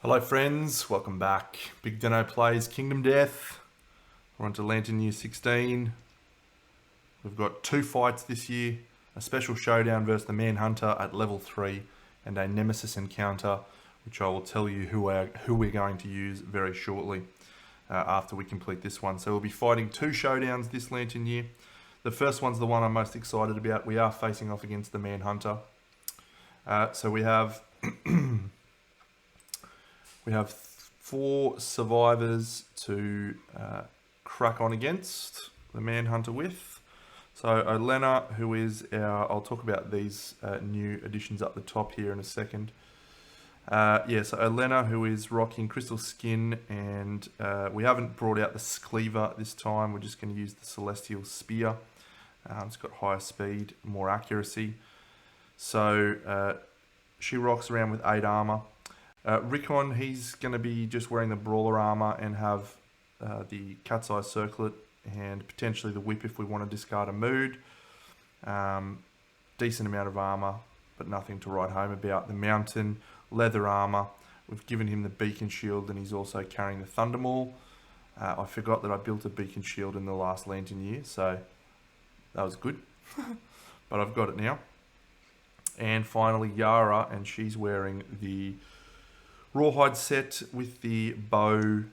Hello friends, welcome back. BigDenoPlays Kingdom Death. We're on to Lantern Year 16. We've got 2 fights this year. A special showdown versus the Manhunter at level 3 and a Nemesis Encounter, which I will tell you who we're going to use very shortly after we complete this one. So we'll be fighting 2 showdowns this Lantern Year. The first one's the one I'm most excited about. We are facing off against the Manhunter. So we have... We have 4 survivors to crack on against the Manhunter with. So Olena, who is our... I'll talk about these new additions up the top here in a second. So Olena, who is rocking crystal skin, and we haven't brought out the Cleaver this time. We're just going to use the Celestial Spear. It's got higher speed, more accuracy. So she rocks around with 8 armor. Rickon, he's going to be just wearing the Brawler armor and have the Cat's Eye Circlet and potentially the Whip if we want to discard a mood. Decent amount of armor, but nothing to write home about. The Mountain, leather armor. We've given him the Beacon Shield and he's also carrying the Thunder Maul. I forgot that I built a Beacon Shield in the last Lantern Year, so that was good. But I've got it now. And finally Yara, and she's wearing the Rawhide set with the bow,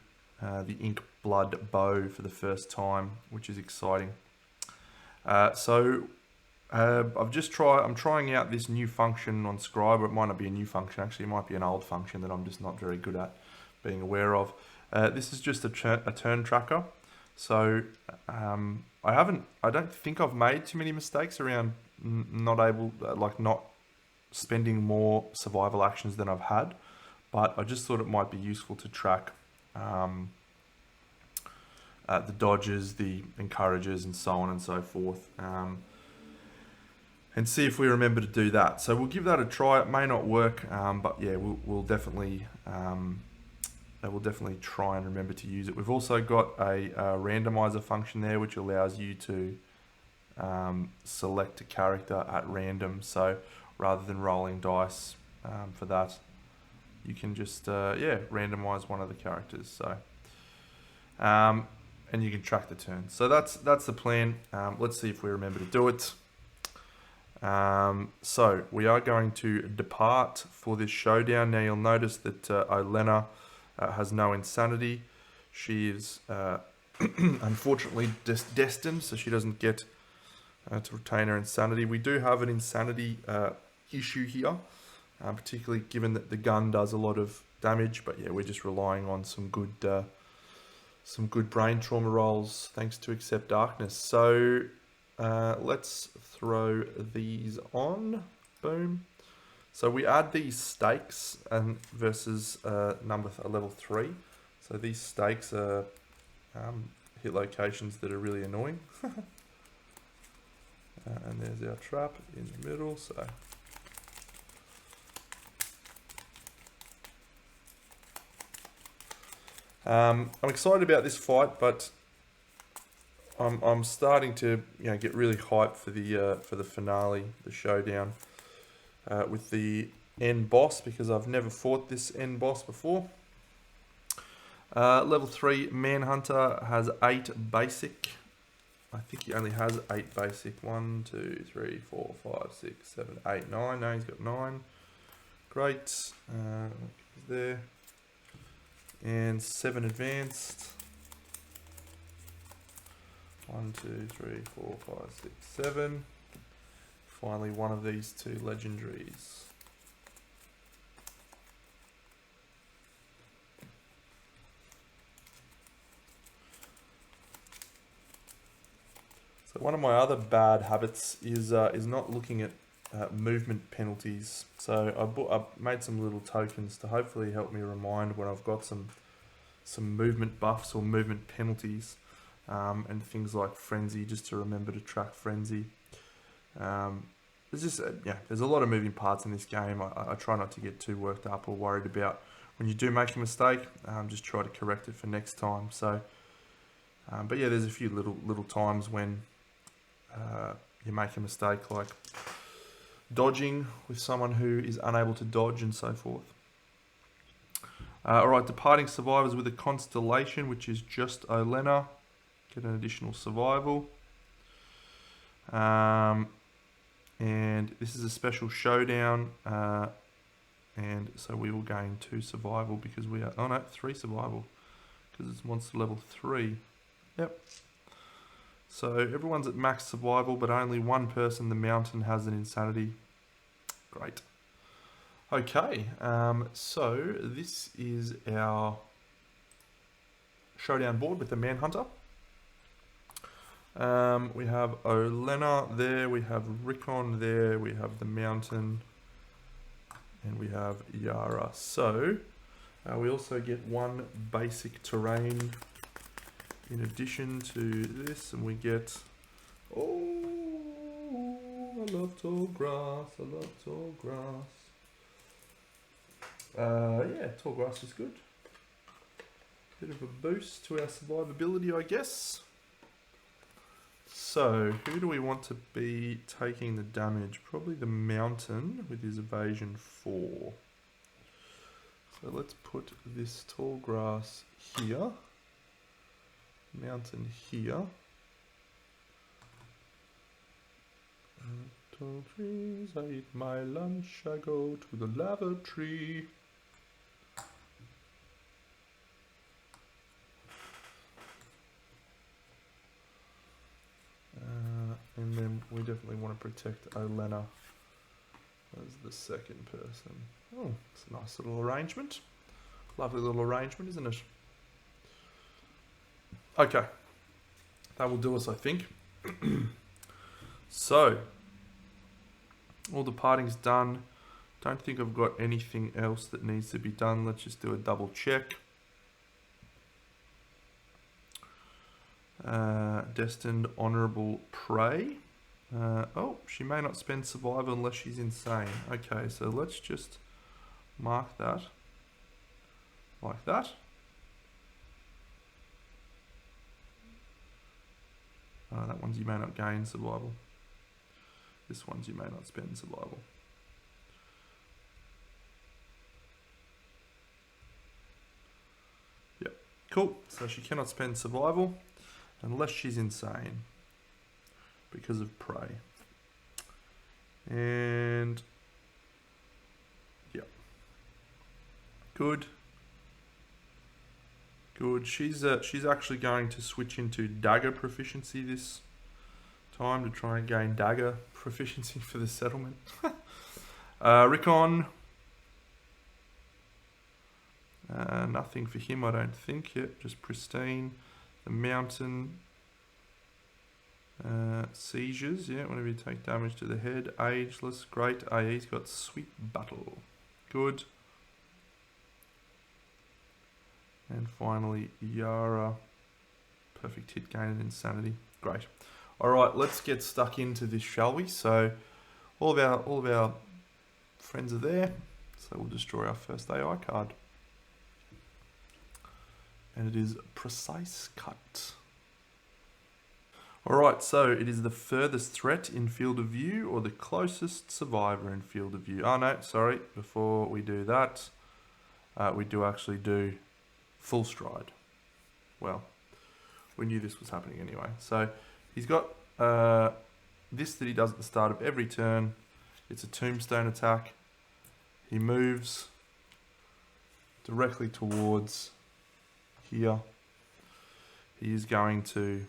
the Ink Blood bow for the first time, which is exciting. I'm trying out this new function on Scribe, or it might not be a new function, actually it might be an old function that I'm just not very good at being aware of. This is just a turn tracker. So I don't think I've made too many mistakes around not spending more survival actions than I've had. But I just thought it might be useful to track the dodges, the encourages, and so on and so forth, and see if we remember to do that. So we'll give that a try. It may not work, but yeah, we'll definitely try and remember to use it. We've also got a randomizer function there, which allows you to select a character at random. So rather than rolling dice for that, you can just randomize one of the characters. So and you can track the turns. So that's the plan. Let's see if we remember to do it. So we are going to depart for this showdown. Now you'll notice that Olena has no insanity. She is unfortunately destined, so she doesn't get to retain her insanity. We do have an insanity issue here. Particularly given that the gun does a lot of damage, but yeah, we're just relying on some good brain trauma rolls thanks to Accept Darkness. So let's throw these on. Boom. So we add these stakes versus level 3. So these stakes are hit locations that are really annoying. And there's our trap in the middle. So. I'm excited about this fight, but I'm starting to get really hyped for the finale, the showdown with the end boss, because I've never fought this end boss before. Level 3 Manhunter has 8 basic. I think he only has 8 basic. 1, 2, 3, 4, 5, 6, 7, 8, 9. No, he's got 9. Great. There. And 7 advanced. 1, 2, 3, 4, 5, 6, 7. Finally, one of these 2 legendaries. So one of my other bad habits is not looking at movement penalties. So I made some little tokens to hopefully help me remind when I've got some movement buffs or movement penalties, and things like frenzy, just to remember to track frenzy. There's a lot of moving parts in this game. I try not to get too worked up or worried about when you do make a mistake. Just try to correct it for next time. So, but yeah, there's a few little times when you make a mistake, like dodging with someone who is unable to dodge and so forth. Alright, departing survivors with a constellation, which is just Olena. Get an additional survival. And this is a special showdown. And so we will gain 2 survival because we are... Oh no, 3 survival. Because it's monster level 3. Yep. So everyone's at max survival, but only one person, the mountain, has an insanity. Great. Okay, so this is our showdown board with the Manhunter. We have Olena there, we have Rickon there, we have the mountain, and we have Yara. So we also get 1 basic terrain in addition to this, and we get... Oh, I love tall grass, I love tall grass. Yeah, tall grass is good. Bit of a boost to our survivability, I guess. So, who do we want to be taking the damage? Probably the mountain with his evasion 4. So let's put this tall grass here. Mountain here. Tall trees, I eat my lunch, I go to the lavatory. And then we definitely want to protect Olena as the second person. Oh, it's a nice little arrangement. Lovely little arrangement, isn't it? Okay. That will do us, I think. So, all the parting's done. Don't think I've got anything else that needs to be done. Let's just do a double check. Destined honourable prey. Oh, she may not spend survival unless she's insane. Okay, so let's just mark that like that. That one's you may not gain survival. This one's you may not spend survival. Yep, cool. So she cannot spend survival unless she's insane because of prey. And yeah, good. Good. She's actually going to switch into dagger proficiency this time to try and gain dagger proficiency for the settlement. Rickon. Nothing for him, I don't think. Yep, just pristine. The mountain. Seizures, yeah, whenever you take damage to the head. Ageless, great. AE's got sweet battle. Good. And finally, Yara. Perfect hit gain and insanity. Great. Alright, let's get stuck into this, shall we? So all of our friends are there. So we'll just draw our first AI card. And it is Precise Cut. Alright, so it is the furthest threat in field of view or the closest survivor in field of view. Oh no, sorry, before we do that, we do actually do full stride. Well, we knew this was happening anyway. So he's got this that he does at the start of every turn. It's a tombstone attack. He moves directly towards here. He is going to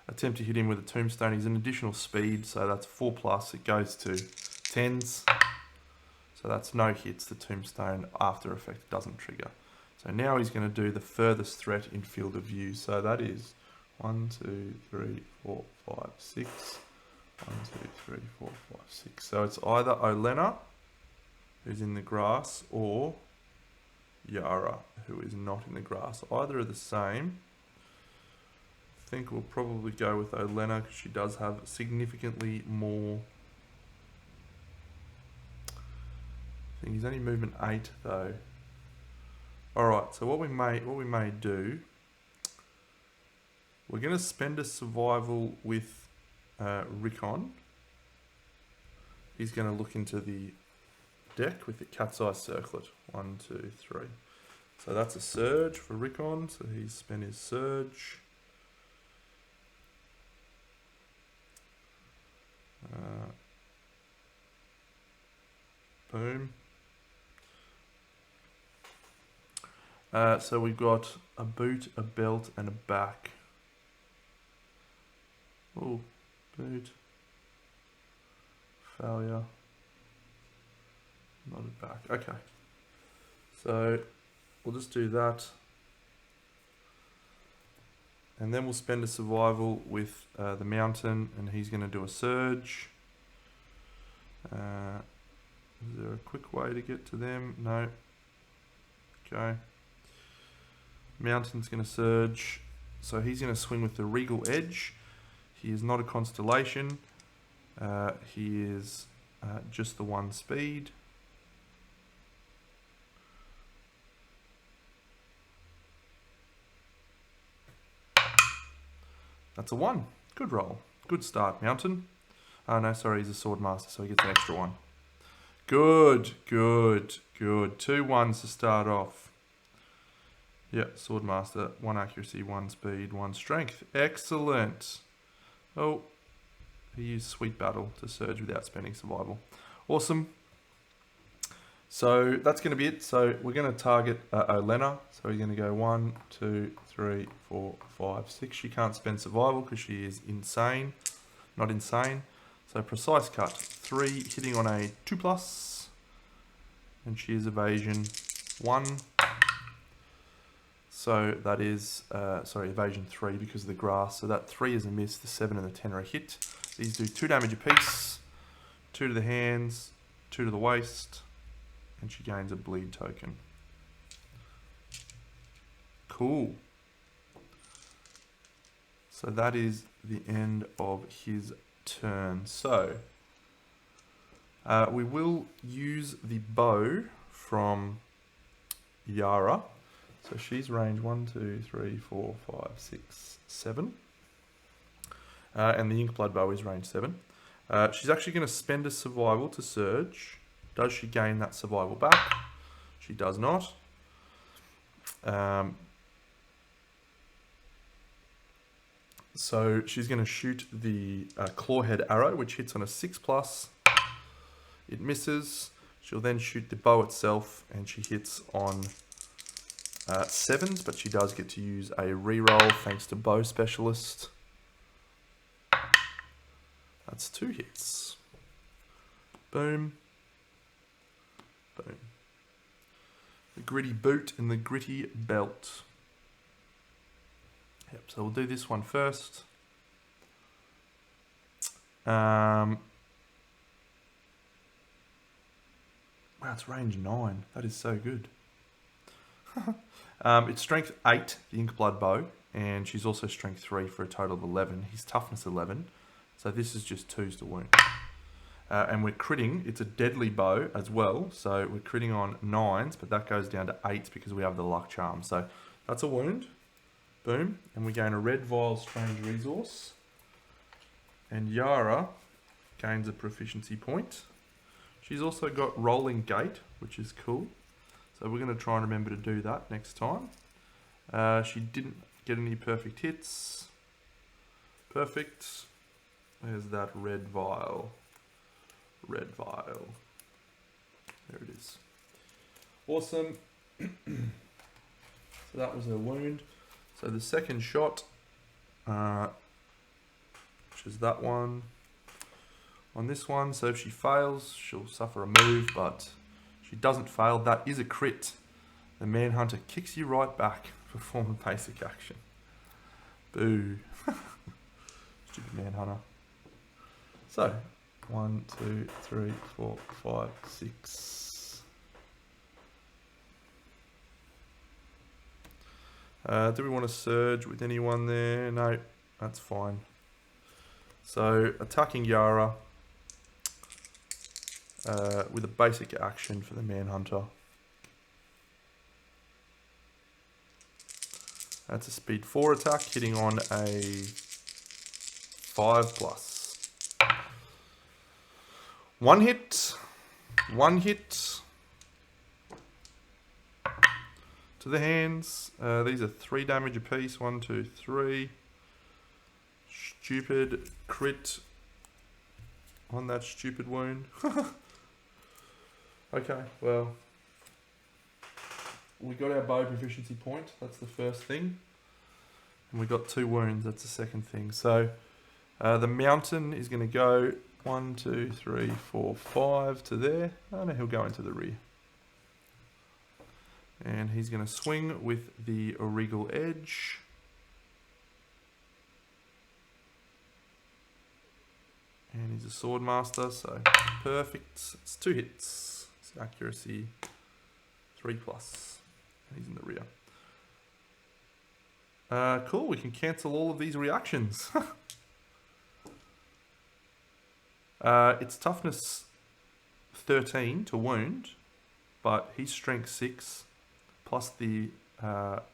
attempt to hit him with a tombstone. He's an additional speed, so that's 4+. It goes to 10s. So that's no hits. The tombstone after effect doesn't trigger. So now he's going to do the furthest threat in field of view. So that is 1, 2, 3, 4, 5, 6. 1, 2, 3, 4, 5, 6. So it's either Olena, who's in the grass, or Yara, who is not in the grass. Either are the same. I think we'll probably go with Olena because she does have significantly more. I think he's only movement 8 though. Alright, so what we may do, we're going to spend a survival with Rickon. he's going to look into the deck with the cat's eye circlet. 1, 2, 3. So that's a surge for Rickon. So he's spent his surge. Boom. So we've got a boot, a belt, and a back. Oh, boot. Failure. Not a back. Okay. So we'll just do that. And then we'll spend a survival with the mountain, and he's going to do a surge. Is there a quick way to get to them? No. Okay. Mountain's going to surge. So he's going to swing with the Regal Edge. He is not a constellation. He is just the 1 speed. That's a 1. Good roll. Good start, Mountain. Oh no, sorry, he's a Sword Master, so he gets an extra 1. Good, good, good. 2 1s to start off. Yeah, Sword Master, 1 accuracy, 1 speed, 1 strength. Excellent. Oh, he used Sweet Battle to surge without spending survival. Awesome. So that's going to be it. So we're going to target Olenna. So we're going to go 1, 2, 3, 4, 5, 6. She can't spend survival because she is insane. Not insane. So precise cut. 3, hitting on a 2+. And she is evasion 1. So that is, evasion 3 because of the grass. So that 3 is a miss. The 7 and the 10 are a hit. These do 2 damage apiece. 2 to the hands, 2 to the waist. And she gains a bleed token. Cool. So that is the end of his turn. So we will use the bow from Yara. So she's range 1, 2, 3, 4, 5, 6, 7. And the Inkblood bow is range 7. She's actually going to spend a survival to surge. Does she gain that survival back? She does not. So she's going to shoot the clawhead arrow, which hits on a 6+. It misses. She'll then shoot the bow itself, and she hits on 7s, but she does get to use a reroll thanks to Bow Specialist. That's 2 hits. Boom. Boom. The gritty boot and the gritty belt. Yep, so we'll do this one first. Wow, it's range 9. That is so good. It's strength 8, the Inkblood bow, and she's also strength 3 for a total of 11. He's toughness 11, so this is just 2s to wound. And we're critting, it's a deadly bow as well, so we're critting on 9s, but that goes down to 8s because we have the luck charm. So that's a wound. Boom. And we gain a red vial strange resource. And Yara gains a proficiency point. She's also got rolling gait, which is cool. So we're going to try and remember to do that next time. She didn't get any perfect hits. Perfect. There's that red vial. Red vial. There it is. Awesome. So that was her wound. So the second shot, which is that one, on this one. So if she fails, she'll suffer a move, but she doesn't fail. That is a crit. The Manhunter kicks you right back. Perform a basic action. Boo. Stupid Manhunter. So 1, 2, 3, 4, 5, 6. Do we want to surge with anyone there? No, that's fine. So attacking Yara with a basic action for the Manhunter. That's a speed 4 attack, hitting on a 5+. One hit. One hit. To the hands. These are 3 damage apiece. 1, 2, 3. Stupid crit on that stupid wound. Okay, well, we got our bow proficiency point. That's the first thing. And we got 2 wounds. That's the second thing. So the mountain is going to go 1, 2, 3, 4, 5 to there. Oh no, he'll go into the rear. And he's going to swing with the regal edge. And he's a sword master, so perfect. It's 2 hits. It's accuracy 3+. And he's in the rear. Cool, we can cancel all of these reactions. It's toughness 13 to wound, but he's strength 6. Plus the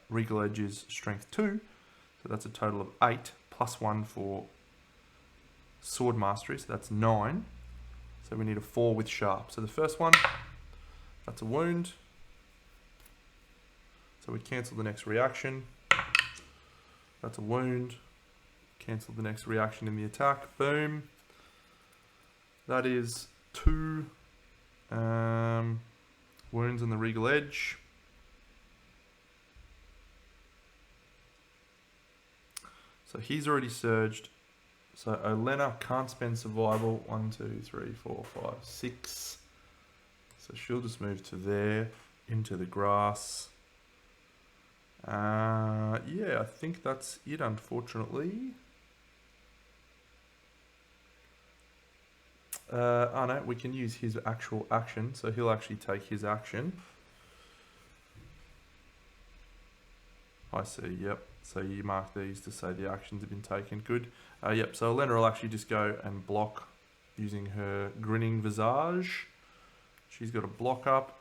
regal edge is strength 2, so that's a total of 8, plus 1 for sword mastery, so that's 9. So we need a 4 with sharp. So the first one, that's a wound. So we cancel the next reaction. That's a wound. Cancel the next reaction in the attack. Boom. That is 2 wounds on the regal edge. So he's already surged. So Olena can't spend survival. 1, 2, 3, 4, 5, 6. So she'll just move to there, into the grass. Yeah, I think that's it, unfortunately. Oh no, we can use his actual action. So he'll actually take his action. I see, yep. So you mark these to say the actions have been taken. Good. Yep, so Elena will actually just go and block using her grinning visage. She's got a block up.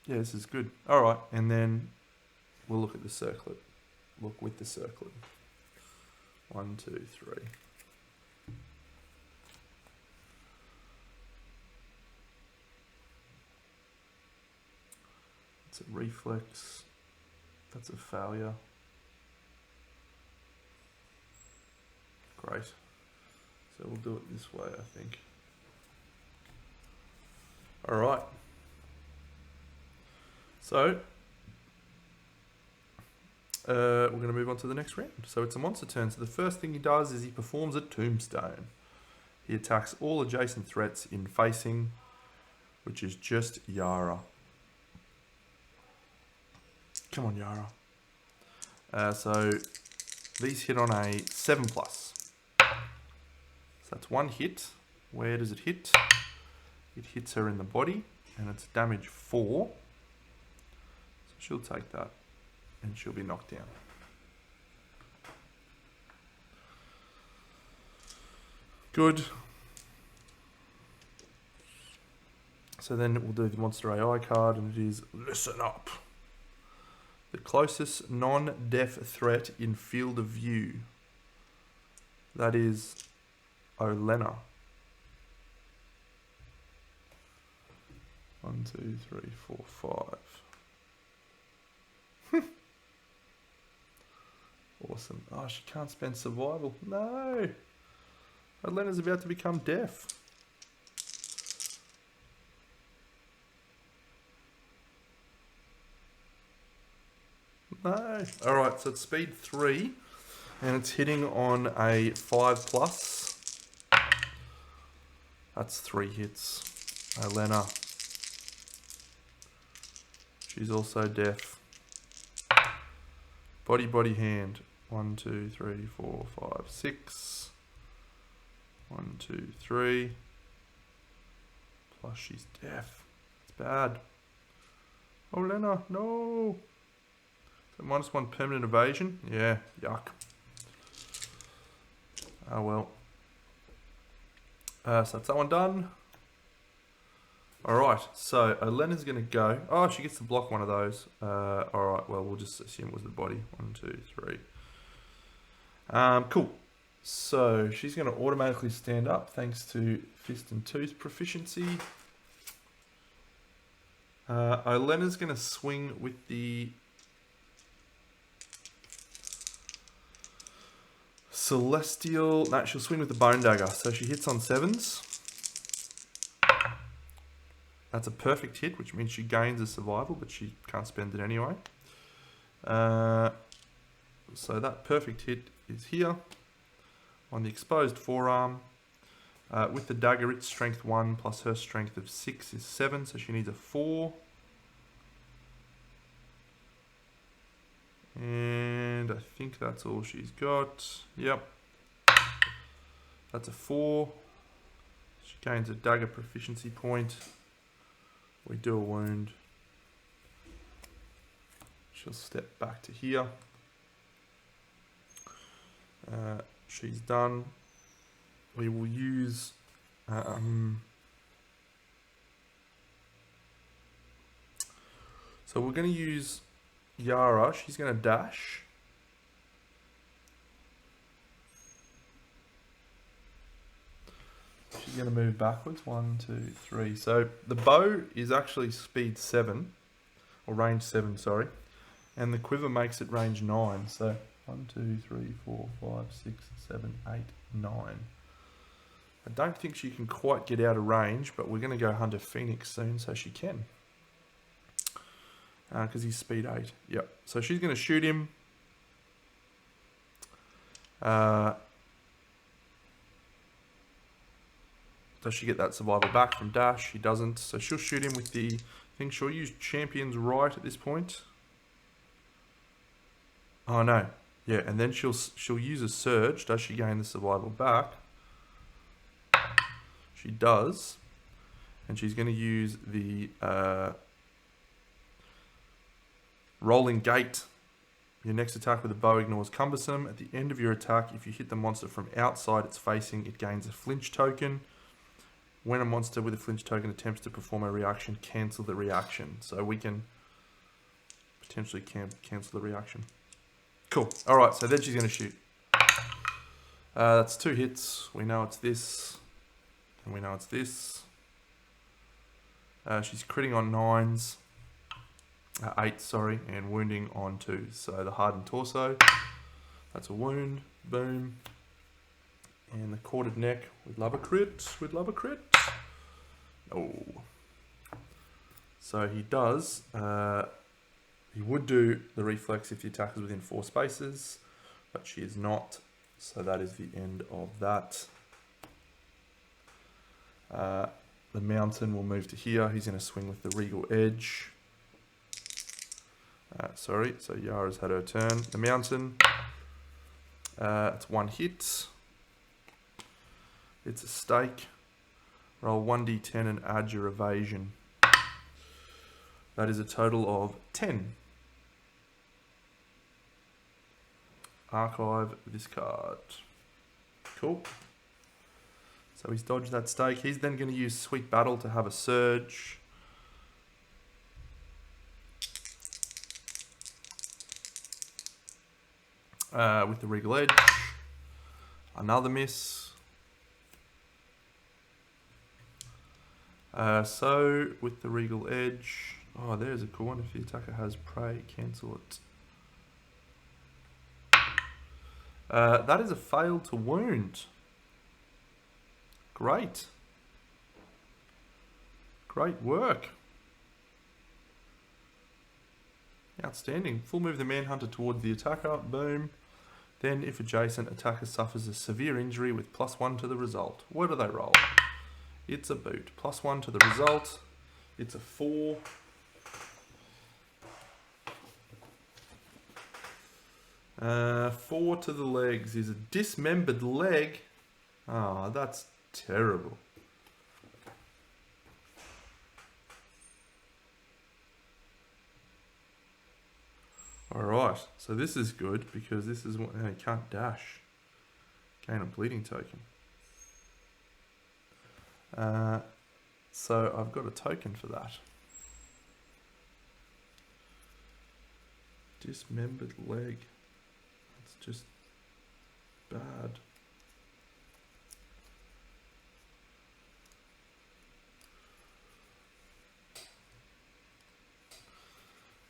Yeah, this is good. Alright, and then we'll look at the circlet. Look with the circlet. 1, 2, 3. It's a reflex. That's a failure. Great. So we'll do it this way, I think. Alright. So, we're going to move on to the next round. So it's a monster turn. So the first thing he does is he performs a tombstone. He attacks all adjacent threats in facing, which is just Yara. Come on, Yara. So these hit on a 7+. So that's 1 hit. Where does it hit? It hits her in the body, and it's damage 4. So she'll take that, and she'll be knocked down. Good. So then we'll do the Monster AI card, and it is Listen Up. The closest non-deaf threat in field of view. That is Olena. 1, 2, 3, 4, 5. Awesome. Oh, she can't spend survival. No. Olena's about to become deaf. No. Alright, so it's speed 3. And it's hitting on a 5+. That's 3 hits. Olena. She's also deaf. Body, body, hand. 1, 2, 3, 4, 5, 6. 1, 2, 3. Plus she's deaf. It's bad. Olena, no. So -1 permanent evasion. Yeah, yuck. Oh well. So that's that one done. Alright, so Olena's going to go. Oh, she gets to block one of those. Alright, well, we'll just assume it was the body. 1, 2, 3. Cool. So she's going to automatically stand up thanks to Fist and Tooth proficiency. Olena's going to swing with the Celestial. No, she'll swing with the Bone Dagger. So she hits on 7s. That's a perfect hit, which means she gains a survival, but she can't spend it anyway. So that perfect hit is here on the exposed forearm. With the dagger, it's strength 1 plus her strength of 6 is 7, so she needs a 4. And I think that's all she's got. Yep. That's a 4. She gains a dagger proficiency point. We do a wound. She'll step back to here. She's done. We will use so we're going to use Yara. She's going to dash. She's going to move backwards. 1, 2, 3. So the bow is actually speed 7, or range 7, sorry. And the quiver makes it range 9. So 1, 2, 3, 4, 5, 6, 7, 8, 9. I don't think she can quite get out of range, but we're going to go Hunter Phoenix soon, so she can. Because he's speed 8. Yep. So she's going to shoot him. Does she get that survival back from dash? She doesn't. So she'll shoot him with the thing. She'll use Champion's Right at this point. Oh no. Yeah, and then she'll use a surge. Does she gain the survival back? She does. And she's going to use the Rolling Gate. Your next attack with a bow ignores cumbersome. At the end of your attack, if you hit the monster from outside it's facing, it gains a flinch token. When a monster with a flinch token attempts to perform a reaction, cancel the reaction. So we can potentially cancel the reaction. Cool. Alright, so then she's going to shoot. That's 2 hits. We know it's this. And we know it's this. She's critting on 9s. 8, sorry, and wounding on 2s. So the hardened torso. That's a wound. Boom. And the corded neck. We'd love a crit. We'd love a crit. Oh. So he does. He would do the reflex if the attack is within 4 spaces, but she is not. So that is the end of that. The mountain will move to here. He's going to swing with the Regal Edge. Sorry, so Yara's had her turn. The mountain. It's 1 hit. It's a stake. Roll 1d10 and add your evasion. That is a total of 10. Archive this card. Cool. So he's dodged that stake. He's then going to use Sweet Battle to have a surge. With the Regal Edge. Another miss. So with the Regal Edge, oh, there's a cool one. If the attacker has prey, cancel it. That is a fail to wound. Great. Great work. Outstanding. Full move the Manhunter towards the attacker. Boom. Then, if adjacent, attacker suffers a severe injury with +1 to the result. What do they roll? It's a boot. +1 to the result. It's a 4. Four to the legs is a dismembered leg. Oh, that's terrible. Alright, so this is good because this is what you can't dash. Gain a bleeding token. So I've got a token for that. Dismembered leg. It's just bad.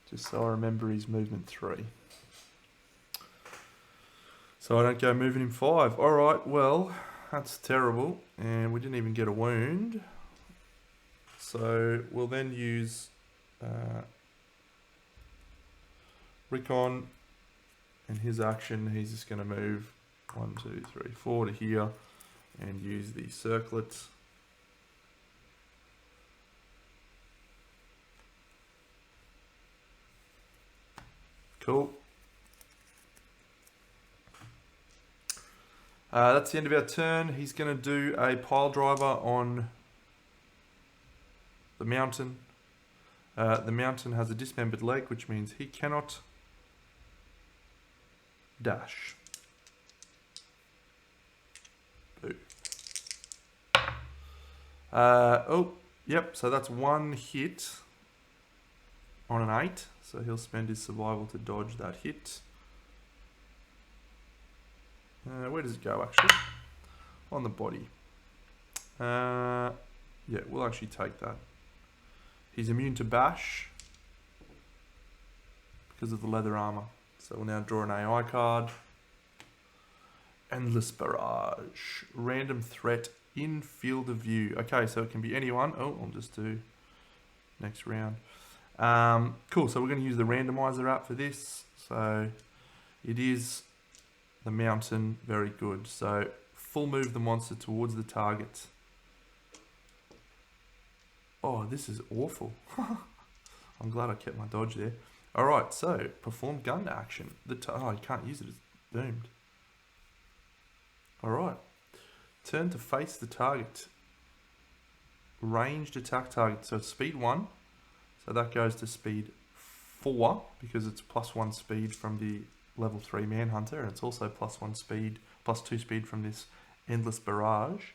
Just so I remember he's movement 3. So I don't go moving him 5. Alright, well, that's terrible. And we didn't even get a wound. So we'll then use Rickon. And his action, he's just going to move 1, 2, 3, 4 to here. And use the circlet. Cool. That's the end of our turn. He's going to do a pile driver on the mountain. The mountain has a dismembered leg, which means he cannot dash. Boo. Oh, yep, so that's 1 hit on an 8. So he'll spend his survival to dodge that hit. Where does it go, actually? On the body. Yeah, we'll actually take that. He's immune to bash because of the leather armor. So we'll now draw an AI card. Endless Barrage. Random threat in field of view. Okay, so it can be anyone. Oh, I'll just do next round. Cool, so we're going to use the randomizer app for this. So it is the mountain. Very good. So full move the monster towards the target. Oh, this is awful. I'm glad I kept my dodge there. Alright, so perform gun action. Oh, you can't use it. It's doomed. Alright. Turn to face the target. Ranged attack target. So it's speed 1. So that goes to speed 4 because it's +1 speed from the level 3 Manhunter, and it's also +1 speed, +2 speed from this Endless Barrage.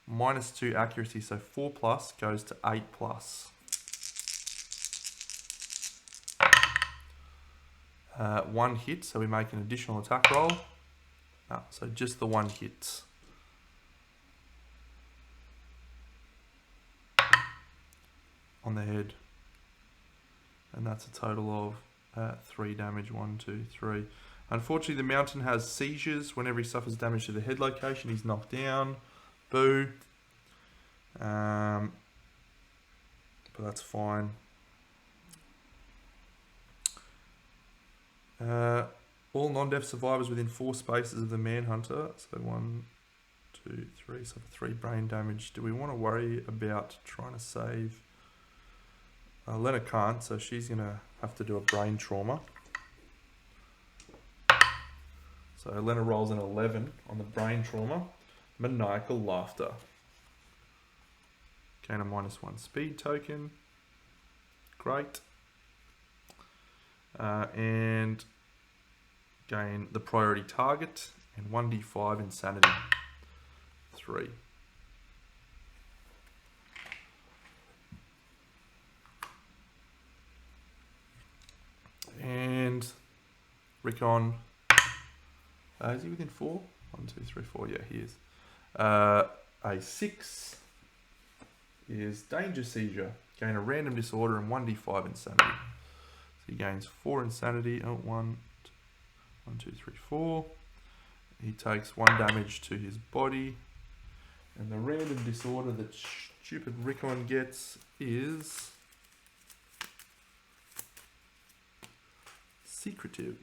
-2 accuracy, so 4+ goes to 8+. 1 hit, so we make an additional attack roll. So just the 1 hit. On the head. And that's a total of 3 damage. 1, 2, 3. Unfortunately, the mountain has seizures. Whenever he suffers damage to the head location, he's knocked down. Boo. But that's fine. All non-deaf survivors within 4 spaces of the Manhunter. So 1, 2, 3. So 3 brain damage. Do we want to worry about trying to save? Lena can't, so she's going to have to do a brain trauma. So Lena rolls an 11 on the brain trauma. Maniacal laughter. Gain a -1 speed token. Great. And gain the priority target and 1d5 insanity. 3. And Rickon, is he within 4? 1, 2, 3, 4. Yeah, he is. A 6 is danger seizure. Gain a random disorder and 1d5 insanity. So he gains 4 insanity. Oh, 1, 2, 3, 4. He takes 1 damage to his body. And the random disorder that stupid Rickon gets is secretive.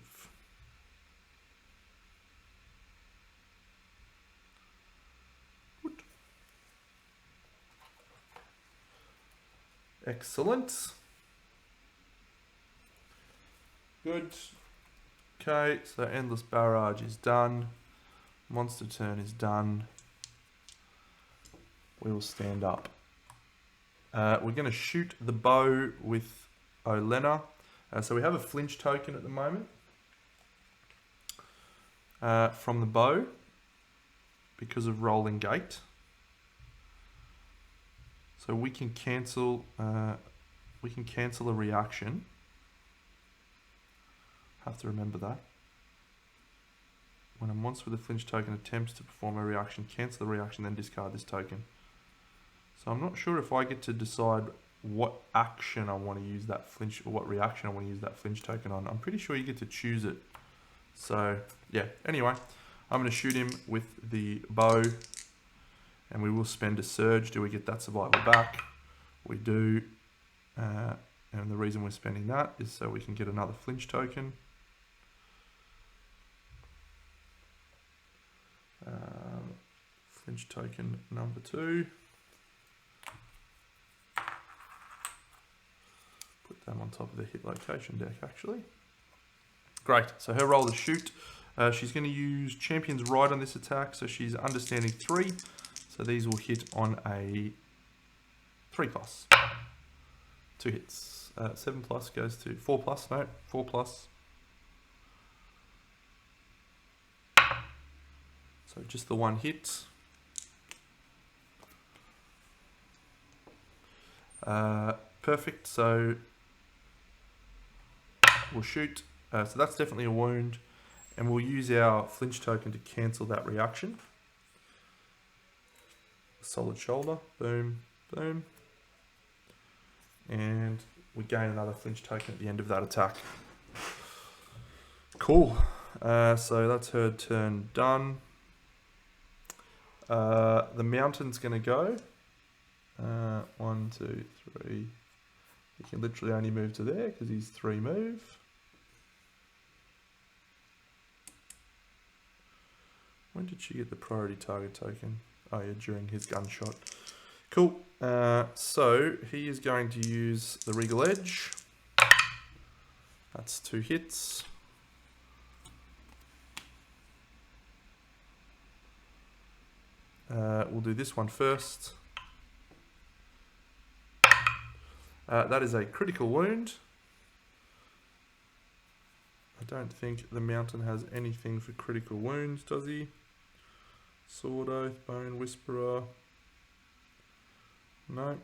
Good. Excellent. Good. Okay, so Endless Barrage is done. Monster turn is done. We will stand up. We're going to shoot the bow with Olena. So we have a flinch token at the moment from the bow because of rolling gate. So we can cancel a reaction. Have to remember that. When a monster with a flinch token attempts to perform a reaction, cancel the reaction, then discard this token. So I'm not sure if I get to decide what action I want to use that flinch, or what reaction I want to use that flinch token on. I'm pretty sure you get to choose it. So yeah, anyway, I'm going to shoot him with the bow, and we will spend a surge. Do we get that survival back? We do. And the reason we're spending that is so we can get another flinch token. Flinch token number 2. Put them on top of the hit location deck, actually. Great, so her roll is shoot. She's going to use Champion's Right on this attack, so she's understanding 3. So these will hit on a 3+. 2 hits. 7+ goes to 4+, no, 4+. So just the 1 hit. Perfect, so we'll shoot. So that's definitely a wound. And we'll use our flinch token to cancel that reaction. Solid shoulder, boom, boom. And we gain another flinch token at the end of that attack. Cool. So that's her turn done. The mountain's going to go. 1, 2, 3. He can literally only move to there because he's 3 move. When did she get the priority target token? Oh yeah, during his gunshot. Cool. So he is going to use the Regal Edge. That's 2 hits. We'll do this one first. That is a critical wound. I don't think the mountain has anything for critical wounds, does he? Sword Oath, Bone Whisperer. No.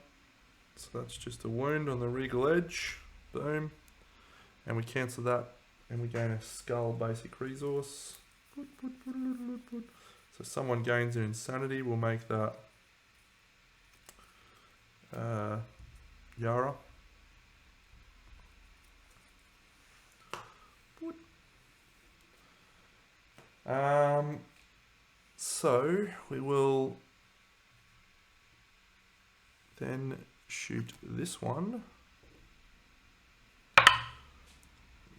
So that's just a wound on the Regal Edge. Boom. And we cancel that and we gain a skull basic resource. So someone gains an insanity. We'll make that Yara. So we will then shoot this one,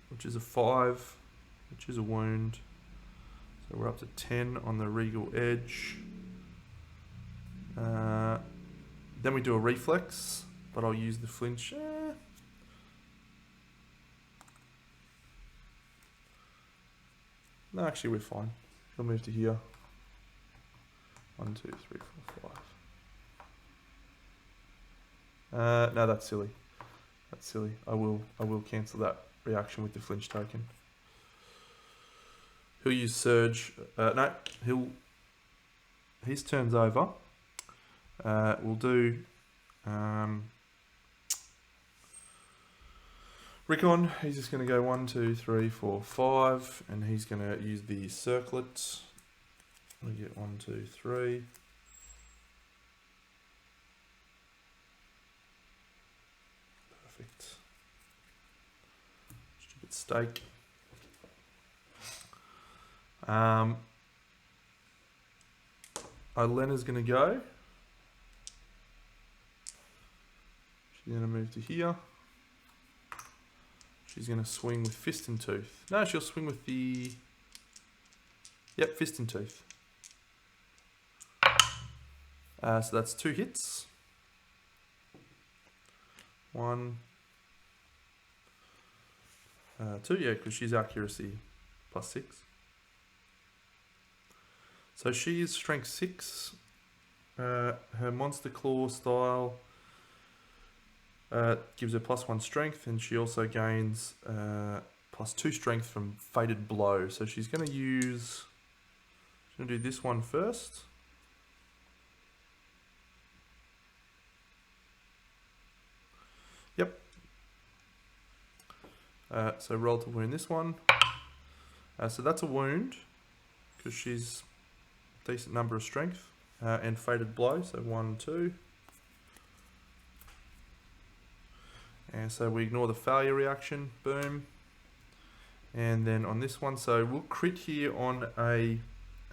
which is a 5, which is a wound. So we're up to 10 on the Regal Edge. Then we do a reflex, but I'll use the flinch. No, actually we're fine. He'll move to here. 1, 2, 3, 4, 5. No, that's silly. That's silly. I will cancel that reaction with the flinch token. He'll use surge. No, his turn's over. We'll do Rickon. He's just going to go 1, 2, 3, 4, 5, and he's going to use the circlet. We get 1, 2, 3. Perfect. Stupid stake. Ilena's going to go. She's going to move to here. She's going to swing with Fist and Tooth. No, she'll swing with the... Yep, Fist and Tooth. So that's 2 hits. 1, 2, yeah, because she's accuracy +6. So she is strength 6. Her monster claw style gives her +1 strength, and she also gains +2 strength from Fated Blow. So she's going to use... She's going to do this one first. Yep. So roll to wound this one. So that's a wound, because she's a decent number of strength. And Fated Blow, so 1, 2. And so we ignore the failure reaction, boom. And then on this one, so we'll crit here on a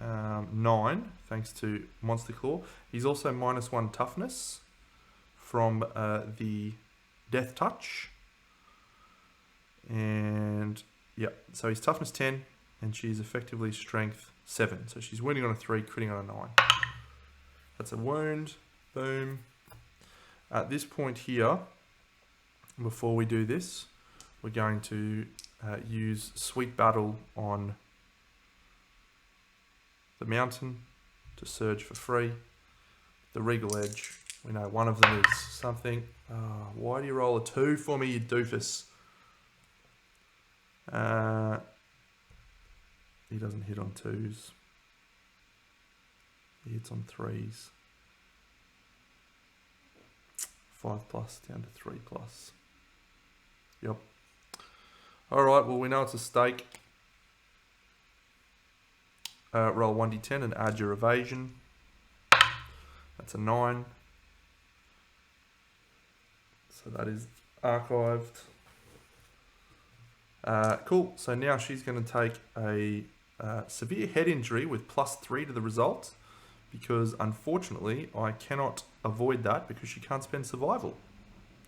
9, thanks to Monster Claw. He's also -1 toughness from the Death Touch. And yeah, so he's toughness 10, and she's effectively strength 7. So she's wounding on a 3, critting on a 9. That's a wound, boom. At this point here, before we do this, we're going to use Sweet Battle on the mountain to surge for free. The Regal Edge, we know one of them is something. Why do you roll a 2 for me, you doofus? He doesn't hit on 2s. He hits on 3s. 5+ down to 3+. Yep. Alright, well we know it's a stake. Roll 1d10 and add your evasion. That's a 9. So that is archived. Cool, so now she's going to take a severe head injury with +3 to the result, because unfortunately I cannot avoid that because she can't spend survival,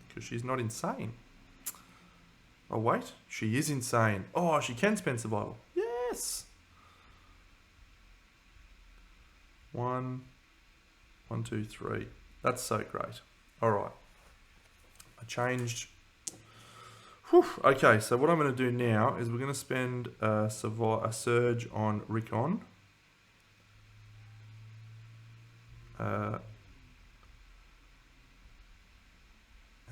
because she's not insane. Oh wait, she is insane. Oh, she can spend survival. Yes! 1, 2, 3. That's so great. Alright. I changed. Whew. Okay, so what I'm going to do now is we're going to spend a surge on Rickon. And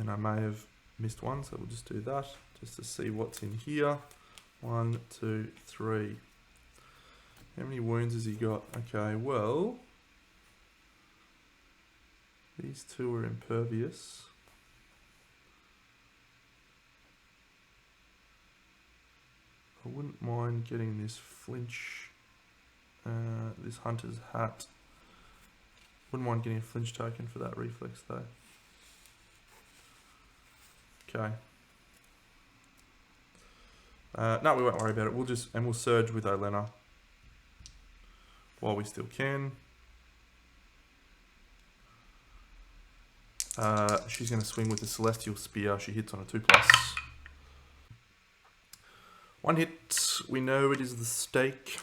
I may have missed one, so we'll just do that just to see what's in here. 1, 2, 3. How many wounds has he got? Okay, well, these 2 are impervious. I wouldn't mind getting this flinch, this hunter's hat. Wouldn't mind getting a flinch token for that reflex though. Okay. No, we won't worry about it. We'll surge with Olenna while we still can. She's going to swing with the Celestial Spear. She hits on a 2+. 1 hit. We know it is the stake.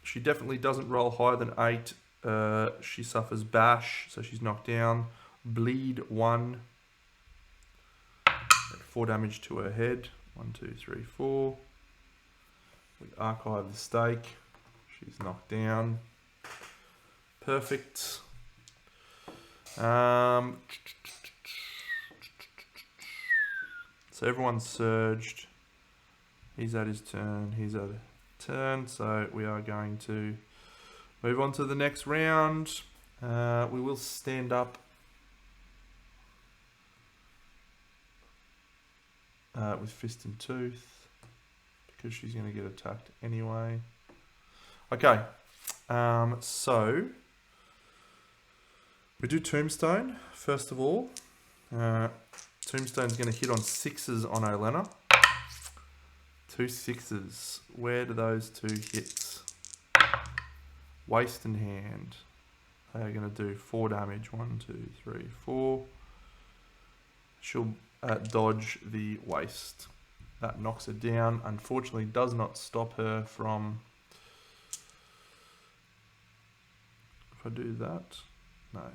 She definitely doesn't roll higher than 8. She suffers bash, so she's knocked down. Bleed 1. 4 damage to her head. 1, 2, 3, 4. We archive the stake. She's knocked down. Perfect. So everyone's surged. He's at his turn. He's at a turn. So we are going to move on to the next round. We will stand up with Fist and Tooth because she's going to get attacked anyway. Okay, so we do Tombstone first of all. Tombstone's going to hit on 6s on Olenna. 2 6s. Where do those 2 hits? Waist and hand. They are going to do 4 damage. 1, 2, 3, 4. She'll dodge the waist. That knocks her down. Unfortunately, does not stop her from... If I do that, no.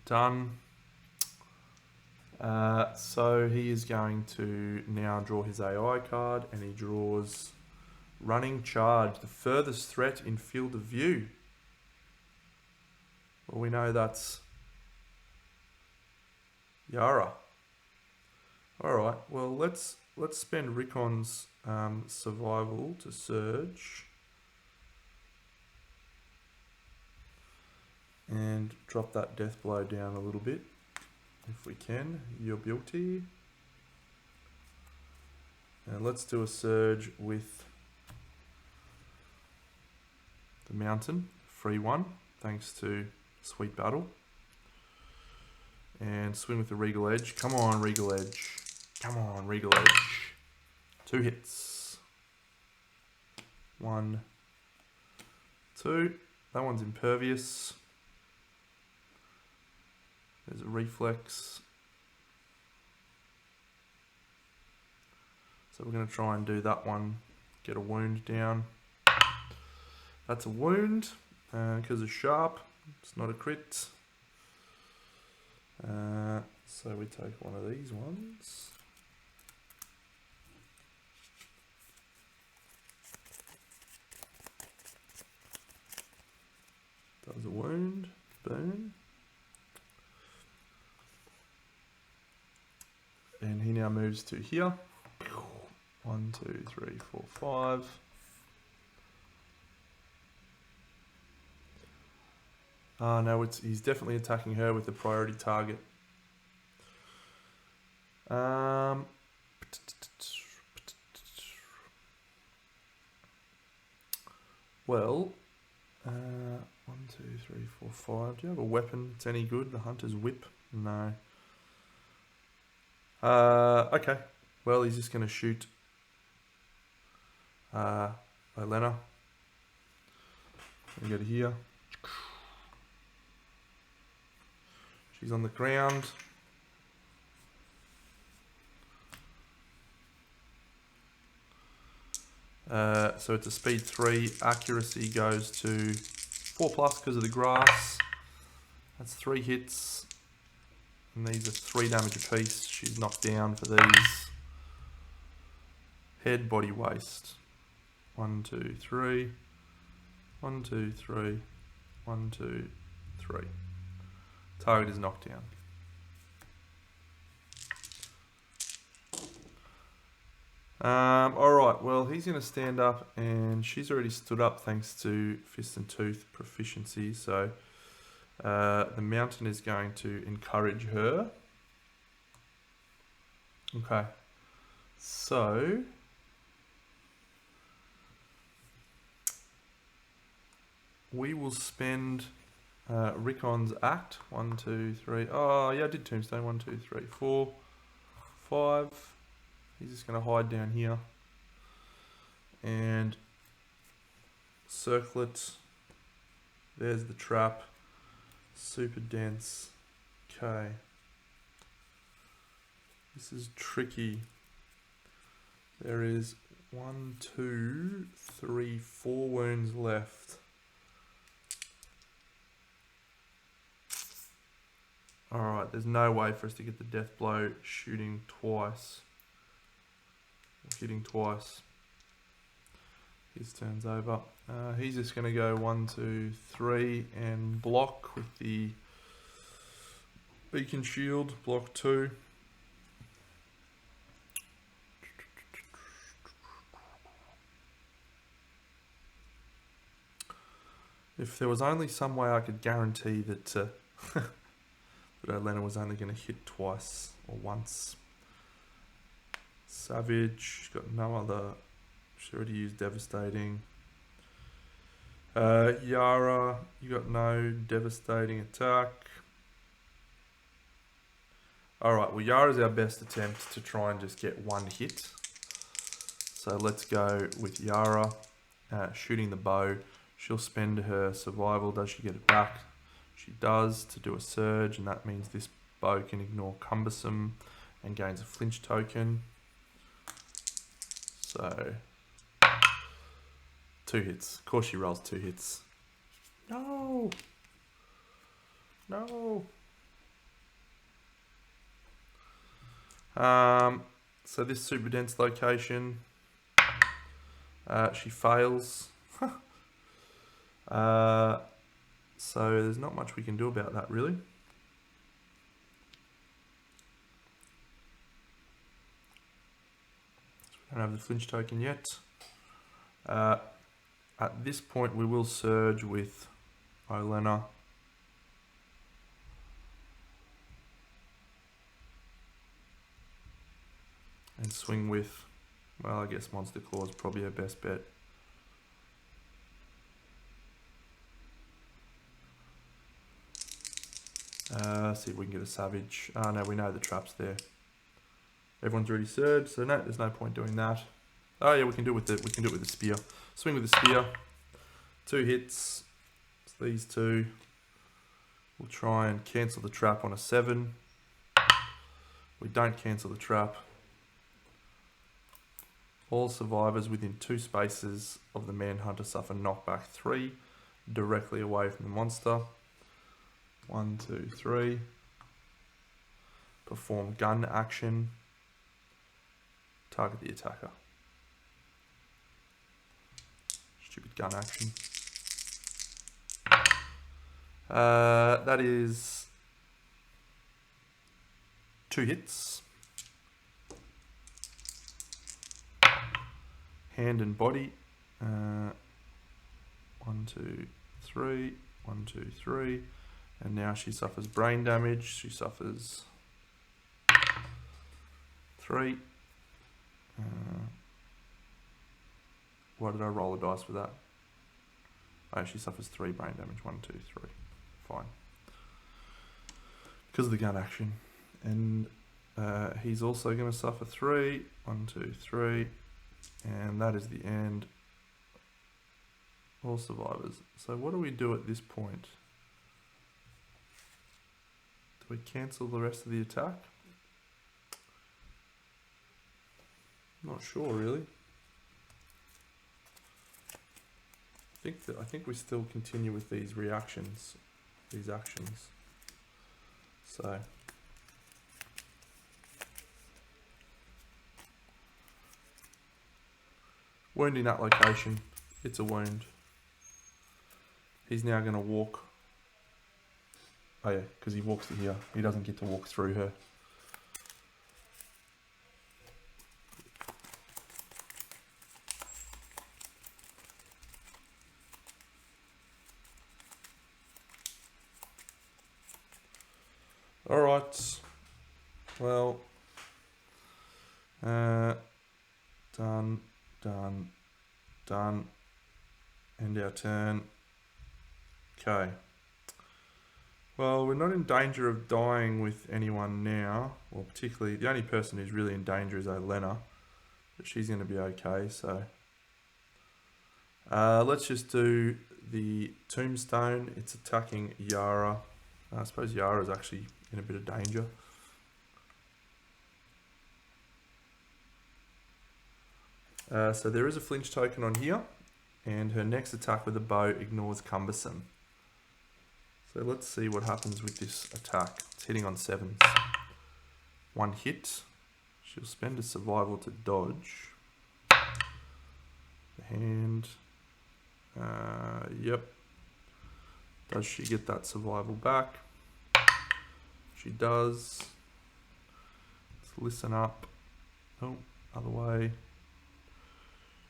Done. So he is going to now draw his AI card, and he draws Running Charge, the furthest threat in field of view. Well, we know that's Yara. All right. Well, let's spend Rickon's survival to surge. And drop that death blow down a little bit, if we can. Your beauty. And let's do a surge with the mountain, free one, thanks to Sweet Battle. And swing with the Regal Edge. Come on, Regal Edge. Come on, Regal Edge. 2 hits. 1, 2. That one's impervious. There's a reflex. So we're going to try and do that one. Get a wound down. That's a wound because it's sharp. It's not a crit. So we take one of these ones. Does a wound. Boom. And he now moves to here. 1, 2, 3, 4, 5. No, he's definitely attacking her with the priority target. Well, 1, 2, 3, 4, 5. Do you have a weapon that's any good? The Hunter's Whip? No. Okay. Well, he's just going to shoot Olenna. We go to here. She's on the ground. So it's a speed 3. Accuracy goes to 4+ because of the grass. That's 3 hits. And these are 3 damage apiece. She's knocked down for these. Head, body, waist. 1, 2, 3. 1, 2, 3. 1, 2, 3. Target is knocked down. Alright, well, he's going to stand up, and she's already stood up thanks to Fist and Tooth proficiency, so the mountain is going to encourage her. Okay, so we will spend Rickon's act. 1, 2, 3. Oh, yeah, I did tombstone. 1, 2, 3, 4, 5. He's just going to hide down here and circle it. There's the trap. Super dense. Okay. This is tricky. There is 1, 2, 3, 4 wounds left. Alright, there's no way for us to get the death blow shooting twice. Hitting twice. His turn's over. He's just going to go 1, 2, 3 and block with the beacon shield. Block 2. If there was only some way I could guarantee that that Olenna was only going to hit twice or once. Savage, she's got no other, she already used devastating. Yara, you got no devastating attack. Alright, well Yara's our best attempt to try and just get 1 hit. So let's go with Yara, shooting the bow. She'll spend her survival. Does she get it back? She does, to do a surge, and that means this bow can ignore cumbersome and gains a flinch token. So 2 hits. Of course she rolls 2 hits. No! No! So this super dense location, she fails. So there's not much we can do about that, really. We don't have the flinch token yet. At this point, we will surge with Olenna. And swing with, well, I guess Monster Claw is probably our best bet. See if we can get a savage. Oh no, we know the trap's there. Everyone's already surged, so no, there's no point doing that. Oh yeah, we can do it with the spear. Swing with the spear. 2 hits. It's these two. We'll try and cancel the trap on a 7. We don't cancel the trap. All survivors within 2 spaces of the Manhunter suffer knockback 3 directly away from the monster. 1, 2, 3. Perform gun action. Target the attacker. Stupid gun action. That is 2 hits. Hand and body. 1, 2, 3. 1, 2, 3. And now she suffers brain damage. She suffers 3. Why did I roll a dice for that? Oh, she suffers 3 brain damage. 1, 2, 3. Fine. Because of the gun action. And he's also going to suffer 3. 1, 2, 3. And that is the end. All survivors. So what do we do at this point? Do we cancel the rest of the attack? Not sure really. I think we still continue with these reactions, these actions. So wound in that location. It's a wound. He's now going to walk. Oh yeah, because he walks to here. He doesn't get to walk through her. Alright, well, done, end our turn. Okay, well, we're not in danger of dying with anyone now, or particularly, the only person who's really in danger is Olena, but she's going to be okay, so let's just do the tombstone. It's attacking Yara. I suppose Yara's actually in a bit of danger. So there is a flinch token on here, and her next attack with a bow ignores cumbersome. So let's see what happens with this attack. It's hitting on 7s. 1 hit. She'll spend a survival to dodge. The hand. Yep. Does she get that survival back? She does. Let's listen up. Oh, other way.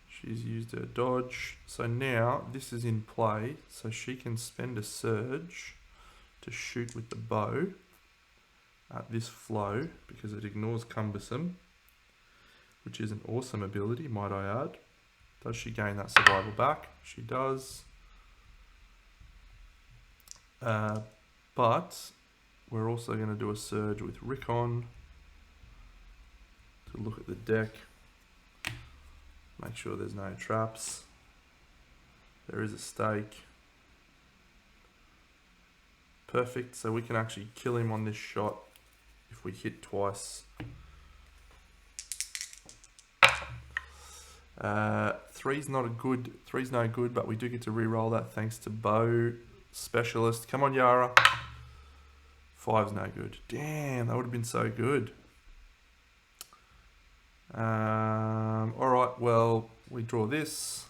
She's used her dodge. So now this is in play. So she can spend a surge to shoot with the bow at this flow because it ignores cumbersome, which is an awesome ability, might I add. Does she gain that survival back? She does. But we're also going to do a surge with Rickon to look at the deck, make sure there's no traps. There is a stake. Perfect, so we can actually kill him on this shot if we hit twice. 3's not a good, 3's no good, but we do get to re-roll that thanks to bow specialist. Come on, Yara. 5's no good. Damn, that would have been so good. Alright, well, we draw this.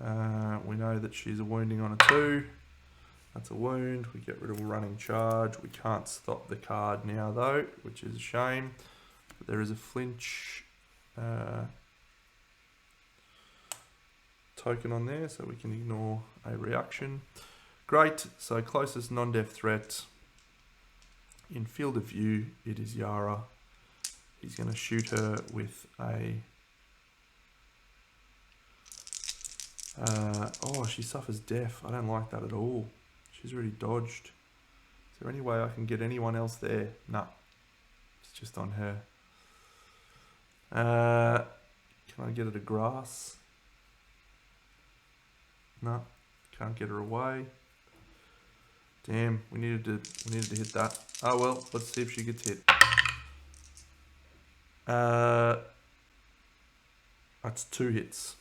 We know that she's a wounding on a 2. That's a wound. We get rid of a running charge. We can't stop the card now though, which is a shame. But there is a flinch token on there, so we can ignore a reaction. Great, so closest non-death threat. In field of view, it is Yara. He's going to shoot her with a... oh, she suffers death. I don't like that at all. She's already dodged. Is there any way I can get anyone else there? Nah. It's just on her. Can I get her to grass? No. Can't get her away. Damn, we needed to hit that. Oh well, let's see if she gets hit. That's 2 hits.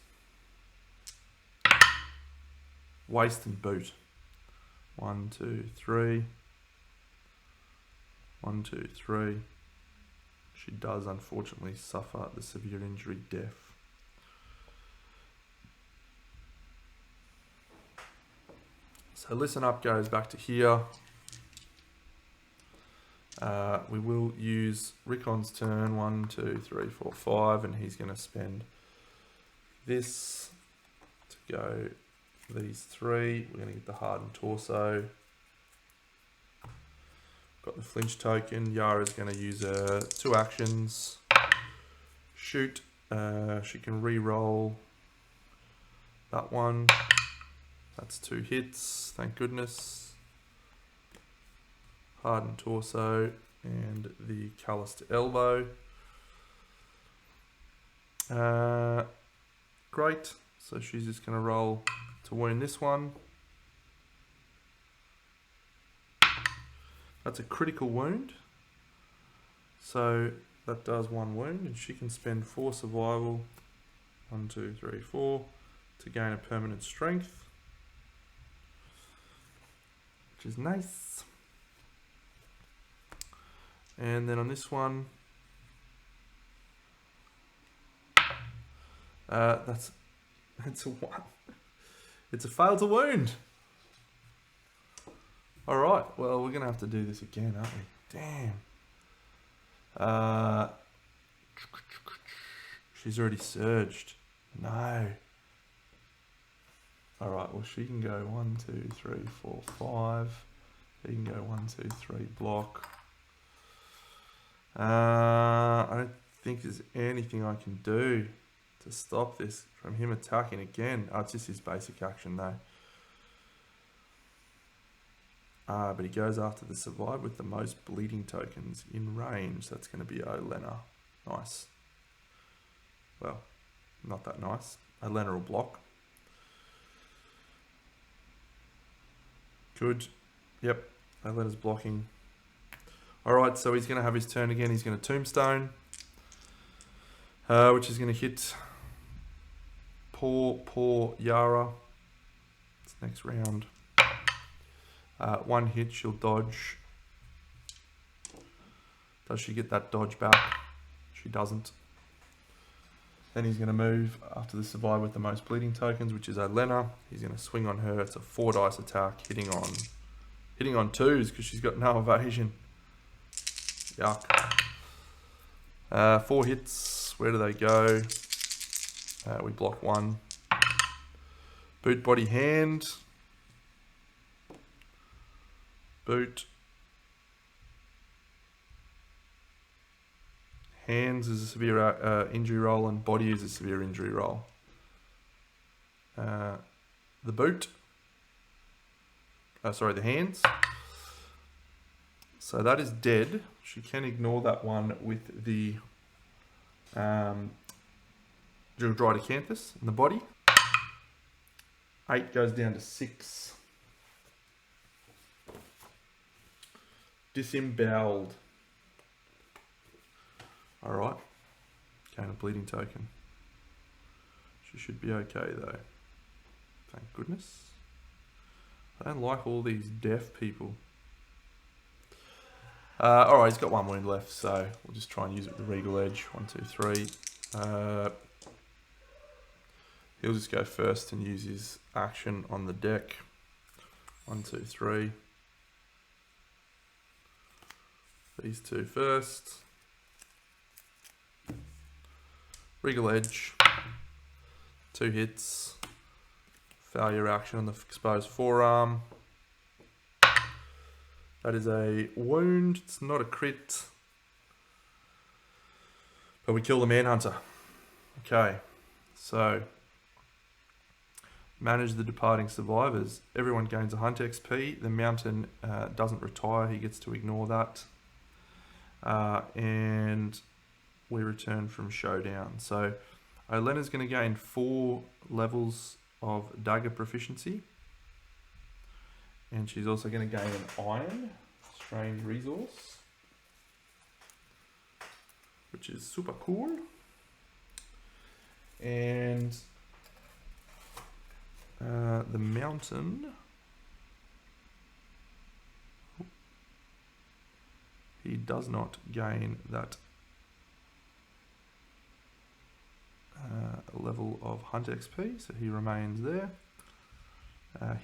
Waist and boot. 1, 2, 3. 1, 2, 3. She does unfortunately suffer the severe injury death. So listen up goes back to here. We will use Rickon's turn. 1, 2, 3, 4, 5, and he's going to spend this to go these 3. We're going to get the hardened torso. Got the flinch token. Yara's going to use 2 actions. Shoot. She can re-roll that one. That's 2 hits. Thank goodness. Hardened torso and the calloused elbow. Great. So she's just going to roll to wound this one. That's a critical wound. So that does 1 wound, and she can spend 4 survival. 1, 2, 3, 4 to gain a permanent strength, which is nice. And then on this one, it's a 1. It's a fail to wound. All right. Well, we're gonna have to do this again, aren't we? Damn. She's already surged. No. All right. Well, she can go 1, 2, 3, 4, 5. He can go 1, 2, 3. Block. I don't think there's anything I can do to stop this from him attacking again. Oh, it's just his basic action though. But he goes after the survivor with the most bleeding tokens in range. That's going to be Olena. Nice. Well, not that nice. Olena will block. Good. Yep. Olena's blocking. Alright, so he's going to have his turn again. He's going to Tombstone. Which is going to hit poor Yara. It's next round. 1 hit, she'll dodge. Does she get that dodge back? She doesn't. Then he's going to move after the survivor with the most bleeding tokens, which is Olena. He's going to swing on her. It's a 4 dice attack, hitting on 2s because she's got no evasion. Yuck. 4 hits. Where do they go? We block 1. Boot, body, hand. Boot. Hands is a severe injury roll, and body is a severe injury roll. The boot. The hands. So that is dead. She can ignore that one with the Drydocanthus in the body. 8 goes down to 6. Disemboweled. Alright. Gain a bleeding token. She should be okay though. Thank goodness. I don't like all these deaf people. Alright, he's got 1 wound left, so we'll just try and use it with the Regal Edge. 1, 2, 3. He'll just go first and use his action on the deck. 1, 2, 3. These 2 first. Regal Edge. 2 hits. Failure action on the exposed forearm. That is a wound. It's not a crit. But we kill the Manhunter. Okay. So Manage the departing survivors. Everyone gains a hunt XP. The mountain doesn't retire. He gets to ignore that. And we return from Showdown. So Olena's going to gain 4 levels of dagger proficiency. And she's also going to gain an iron, strange resource, which is super cool. And the mountain, he does not gain that level of hunt XP, so he remains there.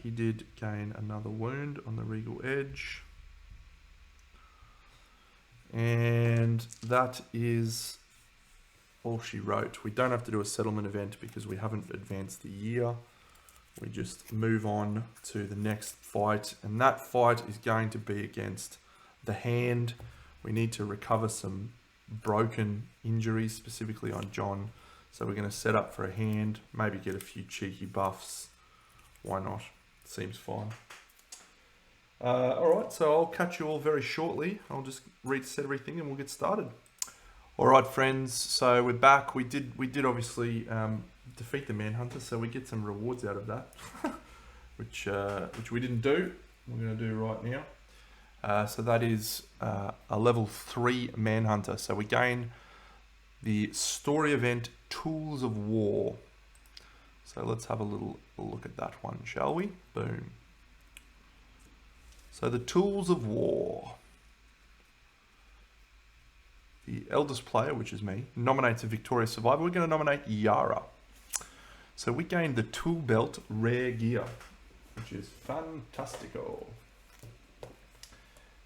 He did gain another wound on the Regal Edge. And that is all she wrote. We don't have to do a settlement event because we haven't advanced the year. We just move on to the next fight, and that fight is going to be against the Hand. We need to recover some broken injuries, specifically on John. So we're going to set up for a Hand, maybe get a few cheeky buffs. Why not? Seems fine. Alright, so I'll catch you all very shortly. I'll just reset everything and we'll get started. Alright friends, so we're back. We did obviously defeat the Manhunter, so we get some rewards out of that. which we didn't do. We're going to do right now. So that is a level 3 Manhunter. So we gain the story event Tools of War. So let's have a little look at that one, shall we? Boom. So the Tools of War. The eldest player, which is me, nominates a victorious survivor. We're going to nominate Yara. So we gained the Tool Belt Rare Gear, which is fantastico.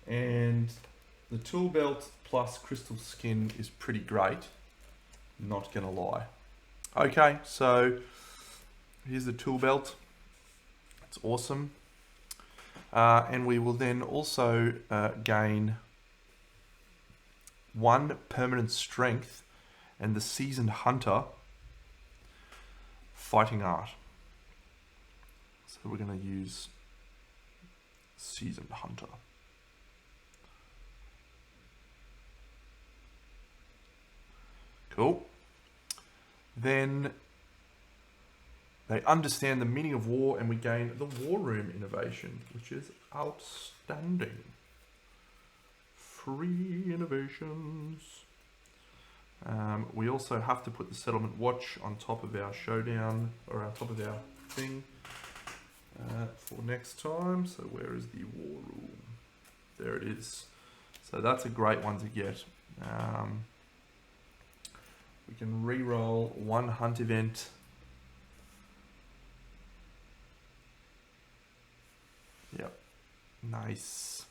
And the Tool Belt plus Crystal Skin is pretty great. Not going to lie. Okay, so here's the Tool Belt. It's awesome. And we will then also gain 1 permanent strength and the Seasoned Hunter fighting art. So we're going to use Seasoned Hunter. Cool. Then they understand the meaning of war, and we gain the War Room innovation, which is outstanding. Free innovations. We also have to put the Settlement Watch on top of our Showdown, or on top of our thing for next time. So where is the War Room? There it is. So that's a great one to get. We can re-roll 1 hunt event. Yep, nice.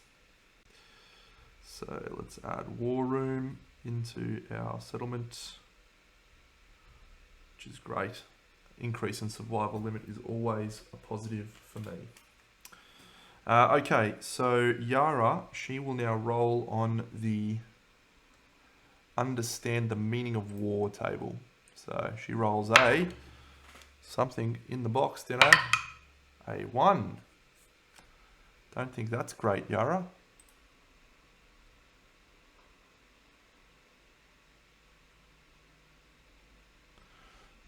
So let's add War Room into our settlement, which is great. Increase in survival limit is always a positive for me. Okay, so Yara, she will now roll on the Understand the Meaning of War table. So she rolls a something in the box, you know, a 1. Don't think that's great, Yara.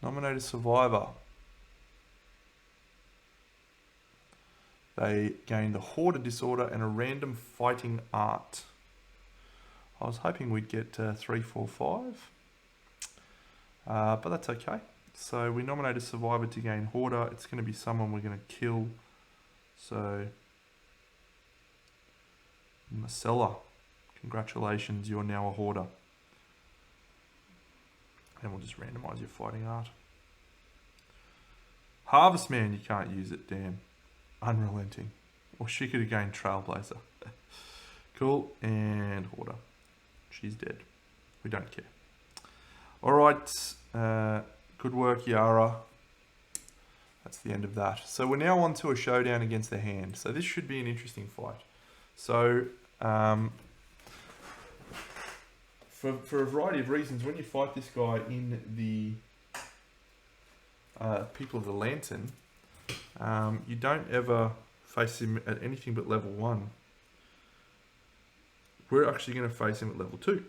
Nominate a survivor. They gain the Hoarder Disorder and a random fighting art. I was hoping we'd get 3, 4, 5. But that's okay. So we nominate a survivor to gain Hoarder. It's going to be someone we're going to kill. So Marcella, congratulations, you're now a Hoarder. And we'll just randomize your fighting art. Harvestman, you can't use it, damn. Unrelenting. Or she could have gained Trailblazer. Cool, and Hoarder. She's dead. We don't care. Alright, good work, Yara. That's the end of that. So we're now on to a showdown against the Hand. So this should be an interesting fight. So, for a variety of reasons, when you fight this guy in the People of the Lantern, You don't ever face him at anything but level 1. We're actually going to face him at level 2,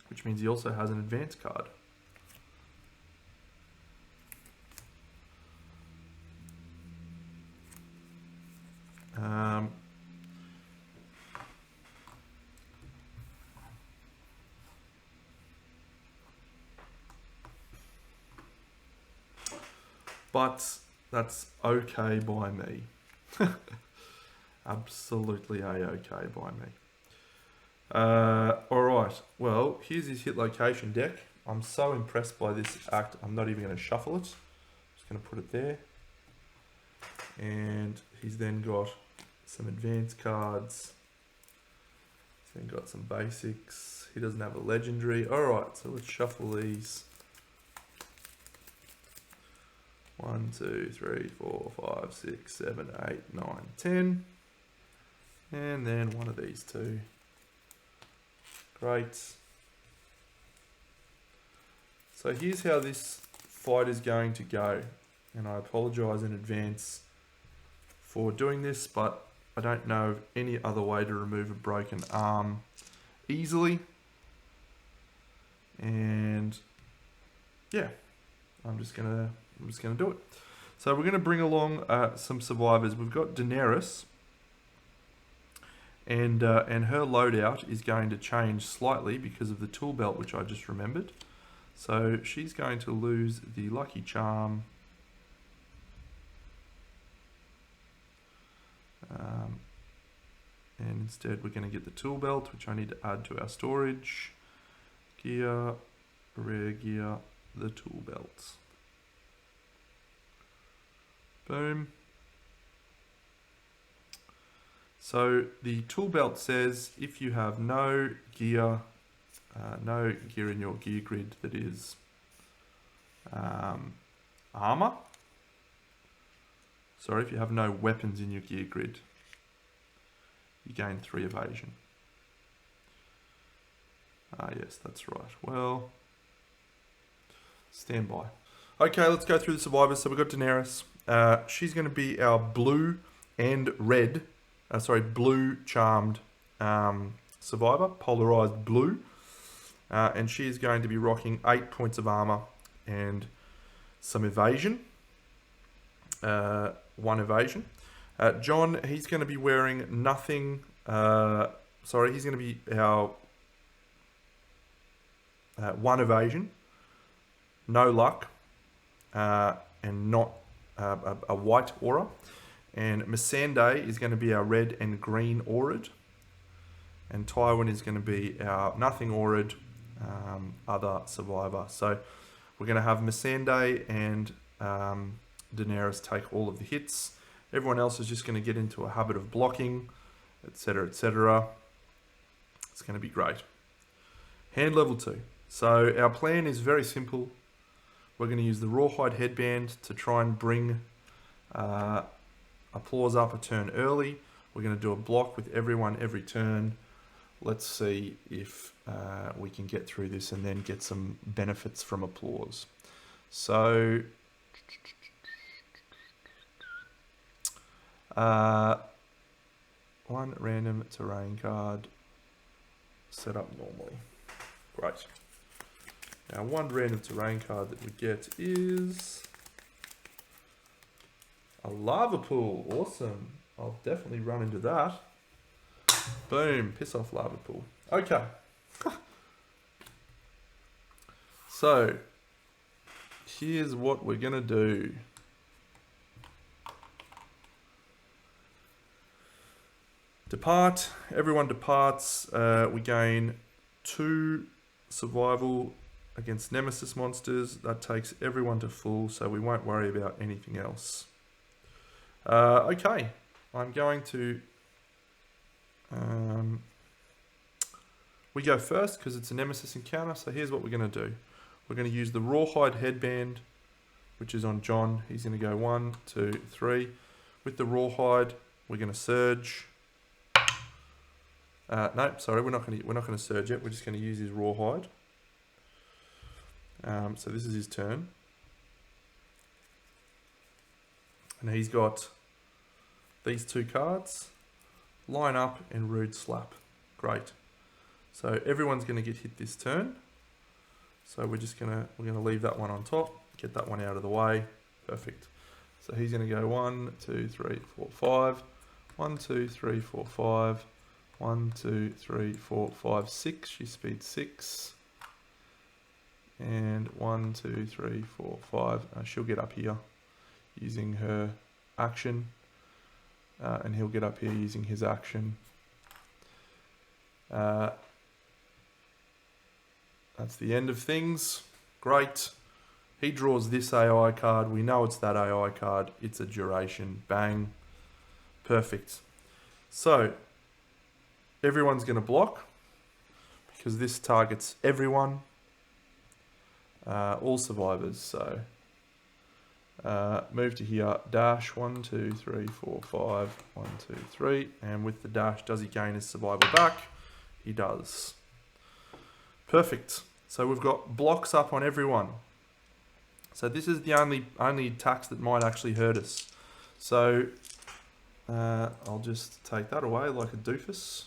which means he also has an advance card. But that's okay by me. Absolutely a-okay by me. Alright, well, here's his hit location deck. I'm so impressed by this act, I'm not even going to shuffle it. Just going to put it there. And he's then got some advanced cards. He's then got some basics. He doesn't have a legendary. Alright, so let's shuffle these. 1, 2, 3, 4, 5, 6, 7, 8, 9, 10. And then one of these two. Great. So here's how this fight is going to go. And I apologise in advance for doing this, but I don't know of any other way to remove a broken arm easily. And yeah, I'm just gonna do it. So we're gonna bring along some survivors. We've got Daenerys, and her loadout is going to change slightly because of the tool belt, which I just remembered. So she's going to lose the lucky charm. And instead we're going to get the tool belt, which I need to add to our storage. Gear, rare gear, the tool belt. Boom. So the tool belt says if you have no gear in your gear grid that is armor. Sorry, if you have no weapons in your gear grid, you gain 3 evasion. Ah, yes, that's right. Well, stand by. Okay, let's go through the survivors. So we've got Daenerys. She's going to be our blue and red, blue charmed survivor, polarized blue. And she is going to be rocking 8 points of armor and some evasion. 1 evasion. John, he's going to be wearing nothing. He's going to be our 1 evasion, no luck, and not a white aura. And Missandei is going to be our red and green aura'd. And Tywin is going to be our nothing aura'd other survivor. So we're going to have Missandei and Daenerys take all of the hits. Everyone else is just going to get into a habit of blocking, etc., etc. It's going to be great. Hand level 2. So our plan is very simple. We're going to use the Rawhide headband to try and bring Applause up a turn early. We're going to do a block with everyone every turn. Let's see if we can get through this and then get some benefits from Applause. So 1 random terrain card set up normally. Great. Now 1 random terrain card that we get is a lava pool. Awesome. I'll definitely run into that. Boom. Piss off lava pool. Okay. So here's what we're going to do. Depart. Everyone departs. We gain 2 survival against Nemesis monsters. That takes everyone to full, so we won't worry about anything else. Okay. I'm going to... we go first because it's a Nemesis Encounter, so here's what we're going to do. We're going to use the Rawhide headband, which is on John. He's going to go 1, 2, 3. With the Rawhide, we're going to surge. No, sorry, we're not going to surge yet. We're just going to use his Rawhide. So this is his turn. And he's got these two cards, Line Up and Rude Slap. Great. So everyone's going to get hit this turn. So we're gonna leave that one on top, get that one out of the way. Perfect. So he's going to go 1, 2, 3, 4, 5. 1, 2, 3, 4, 5. 1, 2, 3, 4, 5, 6. She's speed 6. And 1, 2, 3, 4, 5. She'll get up here using her action. And he'll get up here using his action. That's the end of things. Great. He draws this AI card. We know it's that AI card. It's a duration. Bang. Perfect. So, everyone's going to block because this targets everyone. All survivors. So, move to here. Dash. 1, 2, 3, 4, 5. 1, 2, 3. And with the dash, does he gain his survival back? He does. Perfect. So we've got blocks up on everyone. So this is the only attacks that might actually hurt us. So I'll just take that away like a doofus.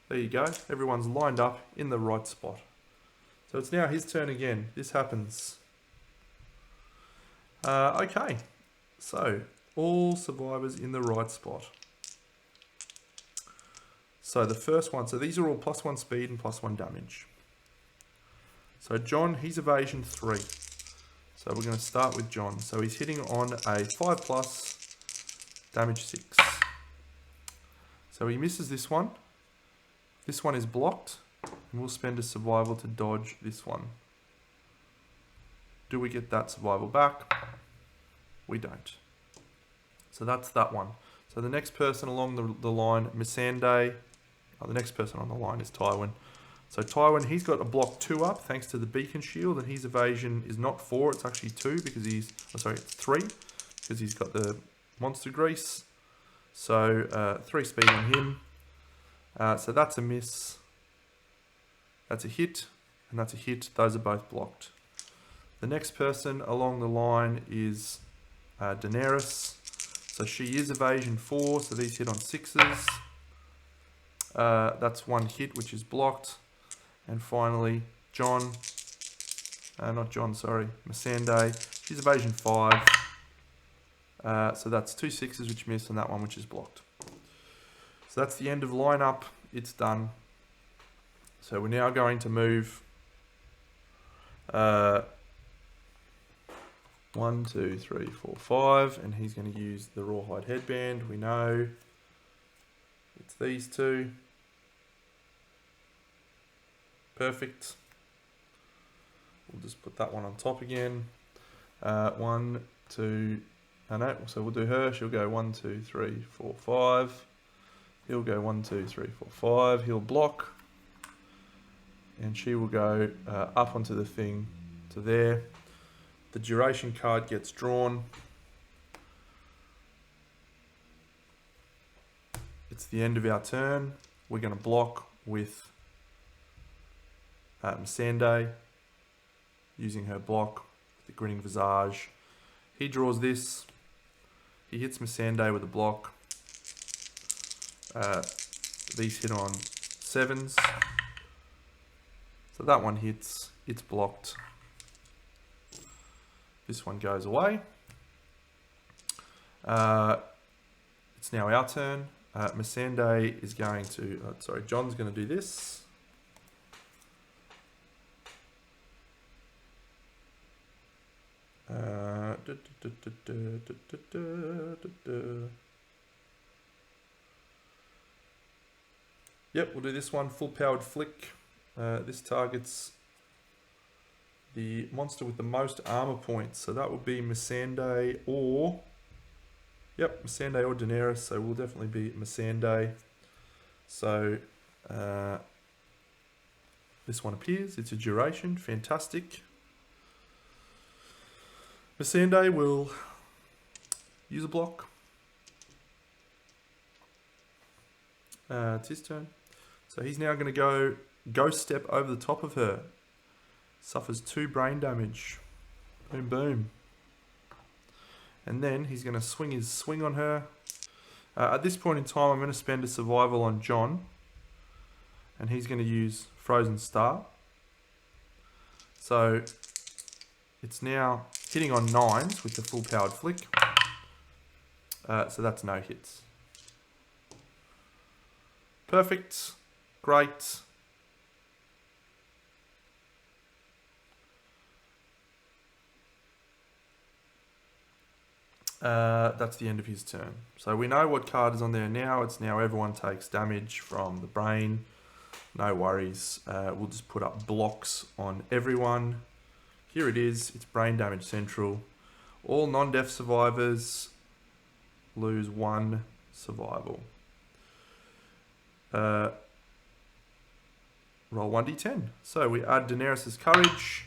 There you go. Everyone's lined up in the right spot. So it's now his turn again. This happens. Okay. So all survivors in the right spot. So the first one. So these are all +1 speed and +1 damage. So John, he's evasion 3. So we're going to start with John. So he's hitting on a 5+, damage 6. So he misses this one. This one is blocked. And we'll spend a survival to dodge this one. Do we get that survival back? We don't. So that's that one. So the next person along the line, Missandei. The next person on the line is Tywin. So Tywin, he's got a block 2 up thanks to the beacon shield, and his evasion is not 4, it's actually 2 because he's, it's 3 because he's got the monster grease. So 3 speed on him. So that's a miss. That's a hit, and that's a hit. Those are both blocked. The next person along the line is Daenerys. So she is evasion 4, so these hit on 6s. That's 1 hit, which is blocked. And finally, John, not John, sorry, Missandei. She's evasion 5. So that's 2 6s which miss and that one which is blocked. So that's the end of lineup. It's done. So we're now going to move 1, 2, 3, 4, 5, and he's going to use the rawhide headband. We know it's these two. Perfect. We'll just put that one on top again. 1, 2, no, so we'll do her. She'll go 1, 2, 3, 4, 5. He'll go 1, 2, 3, 4, 5. He'll block. And she will go up onto the thing to there. The duration card gets drawn. It's the end of our turn. We're going to block with Missandei, using her block, the grinning visage. He draws this. He hits Missandei with a block. These hit on 7s. So that one hits. It's blocked. This one goes away. It's now our turn. Missandei is going to... John's going to do this. Yep, we'll do this one. Full powered flick. This targets the monster with the most armor points. So that would be Missandei or... Yep, Missandei or Daenerys. So we'll definitely be Missandei. So this one appears. It's a duration. Fantastic. Missandei will use a block. It's his turn. So he's now going to go ghost step over the top of her. Suffers 2 brain damage. Boom, boom. And then he's going to swing his swing on her. At this point in time, I'm going to spend a survival on John. And he's going to use Frozen Star. So it's now hitting on 9s with the full powered flick. So that's no hits. Perfect. Great. That's the end of his turn. So we know what card is on there now. It's now everyone takes damage from the brain. No worries. We'll just put up blocks on everyone. Here it is. It's brain damage central. All non-death survivors lose 1 survival. Roll 1d10. So we add Daenerys' courage.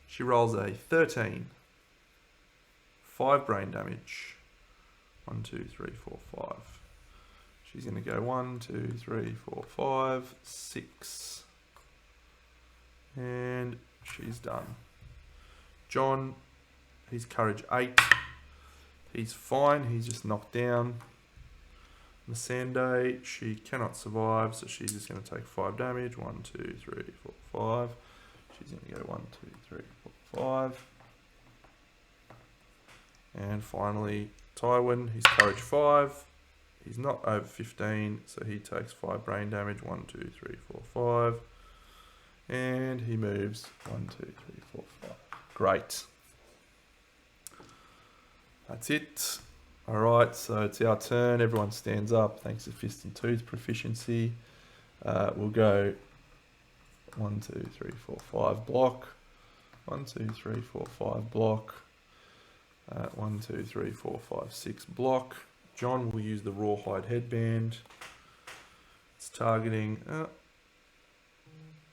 She rolls a 13. 5 brain damage. 1, 2, 3, 4, 5. She's going to go 1, 2, 3, 4, 5, 6. And she's done. John, his courage 8. He's fine. He's just knocked down. Missandei, she cannot survive, so she's just going to take 5 damage. 1, 2, 3, 4, 5. She's going to go 1, 2, 3, 4, 5. And finally, Tywin, his courage 5. He's not over 15, so he takes 5 brain damage. 1, 2, 3, 4, 5. And he moves 1, 2, 3, 4, 5. Great. That's it. Alright, so it's our turn. Everyone stands up thanks to Fist and Tooth proficiency. We'll go 1, 2, 3, 4, 5 block. 1, 2, 3, 4, 5 block. 1, 2, 3, 4, 5, 6 block. John will use the Rawhide Headband. It's targeting.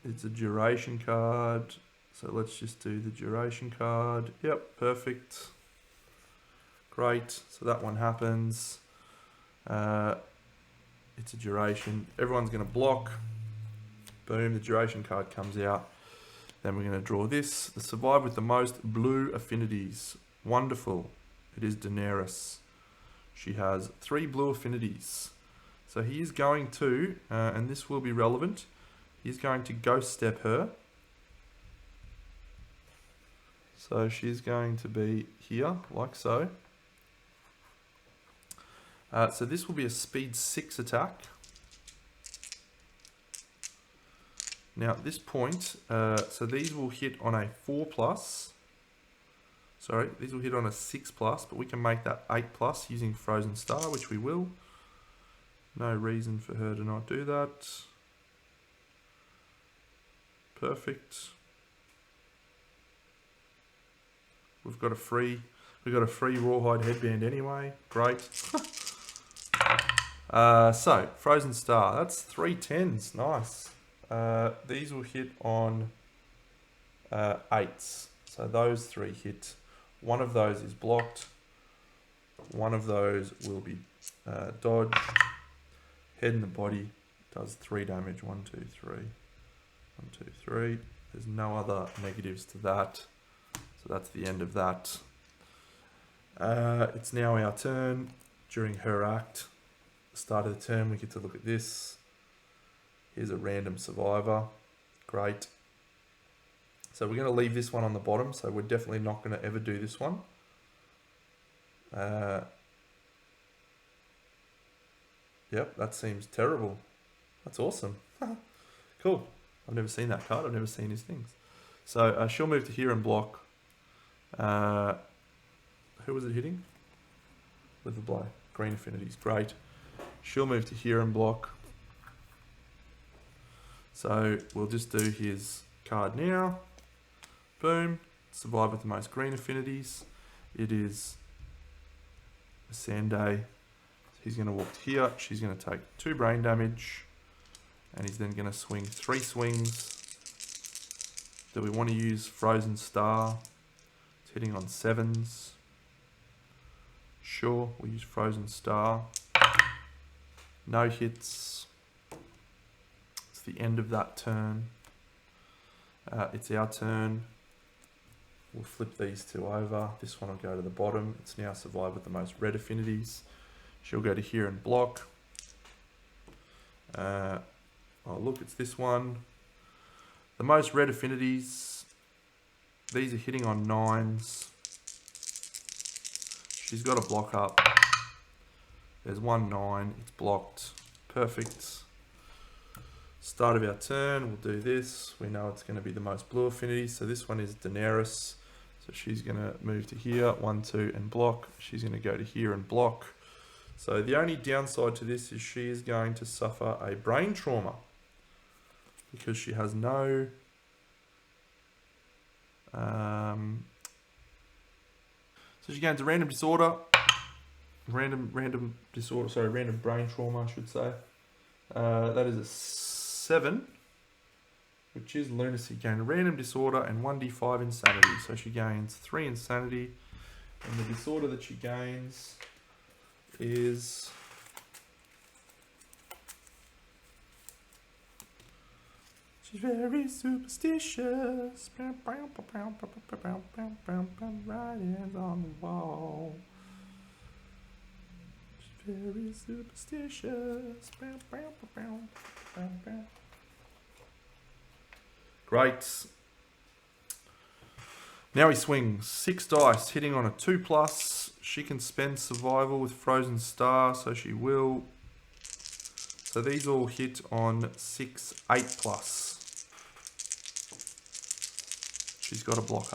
It's a duration card. So let's just do the duration card. Yep, perfect. Great. So that one happens. It's a duration. Everyone's going to block. Boom, the duration card comes out. Then we're going to draw this. The survivor with the most blue affinities. Wonderful. It is Daenerys. She has 3 blue affinities. So he is going to, and this will be relevant, he's going to ghost step her. So she's going to be here, like so. So this will be a speed 6 attack. Now at this point, so these will hit on a 4+. Sorry, these will hit on a 6+, but we can make that 8+ using Frozen Star, which we will. No reason for her to not do that. Perfect. We've got a free Rawhide Headband anyway. Great. So Frozen Star, that's 3 10s. Nice. These will hit on 8s. So those 3 hit. One of those is blocked. One of those will be dodged. Head in the body does 3 damage. 1, 2, 3. 1, 2, 3. There's no other negatives to that. So that's the end of that. It's now our turn. During her act, start of the turn, we get to look at this. Here's a random survivor. Great. So we're going to leave this one on the bottom. So we're definitely not going to ever do this one. Yep, that seems terrible. That's awesome. Cool. I've never seen that card. I've never seen his things. So she'll move to here and block. Who was it hitting? With the blow. Green affinities. Great. She'll move to here and block. So we'll just do his card now. Boom. Survive with the most green affinities. It is Missandei. He's going to walk to here. She's going to take 2 brain damage. And he's then going to swing 3 swings. Do we want to use Frozen Star? It's hitting on 7s. Sure, we'll use Frozen Star. No hits. It's the end of that turn. It's our turn. We'll flip these two over. This one will go to the bottom. It's now survived with the most red affinities. She'll go to here and block. Oh look, it's this one. The most red affinities. These are hitting on 9s. She's got a block up. There's 1 9. It's blocked. Perfect. Start of our turn. We'll do this. We know it's going to be the most blue affinity. So this one is Daenerys. So she's going to move to here. 1 2 and block. She's going to go to here and block. So the only downside to this is she is going to suffer a brain trauma because she has no so she gains a random disorder, random brain trauma, I should say. That is a 7, which is lunacy. Gain a random disorder and 1d5 insanity. So she gains 3 insanity, and the disorder that she gains is she's very superstitious. Writings on the wall. She's very superstitious. Great. Now he swings 6 dice, hitting on a 2+. She can spend survival with Frozen Star, so she will. So these all hit on 6 8+. She's got a block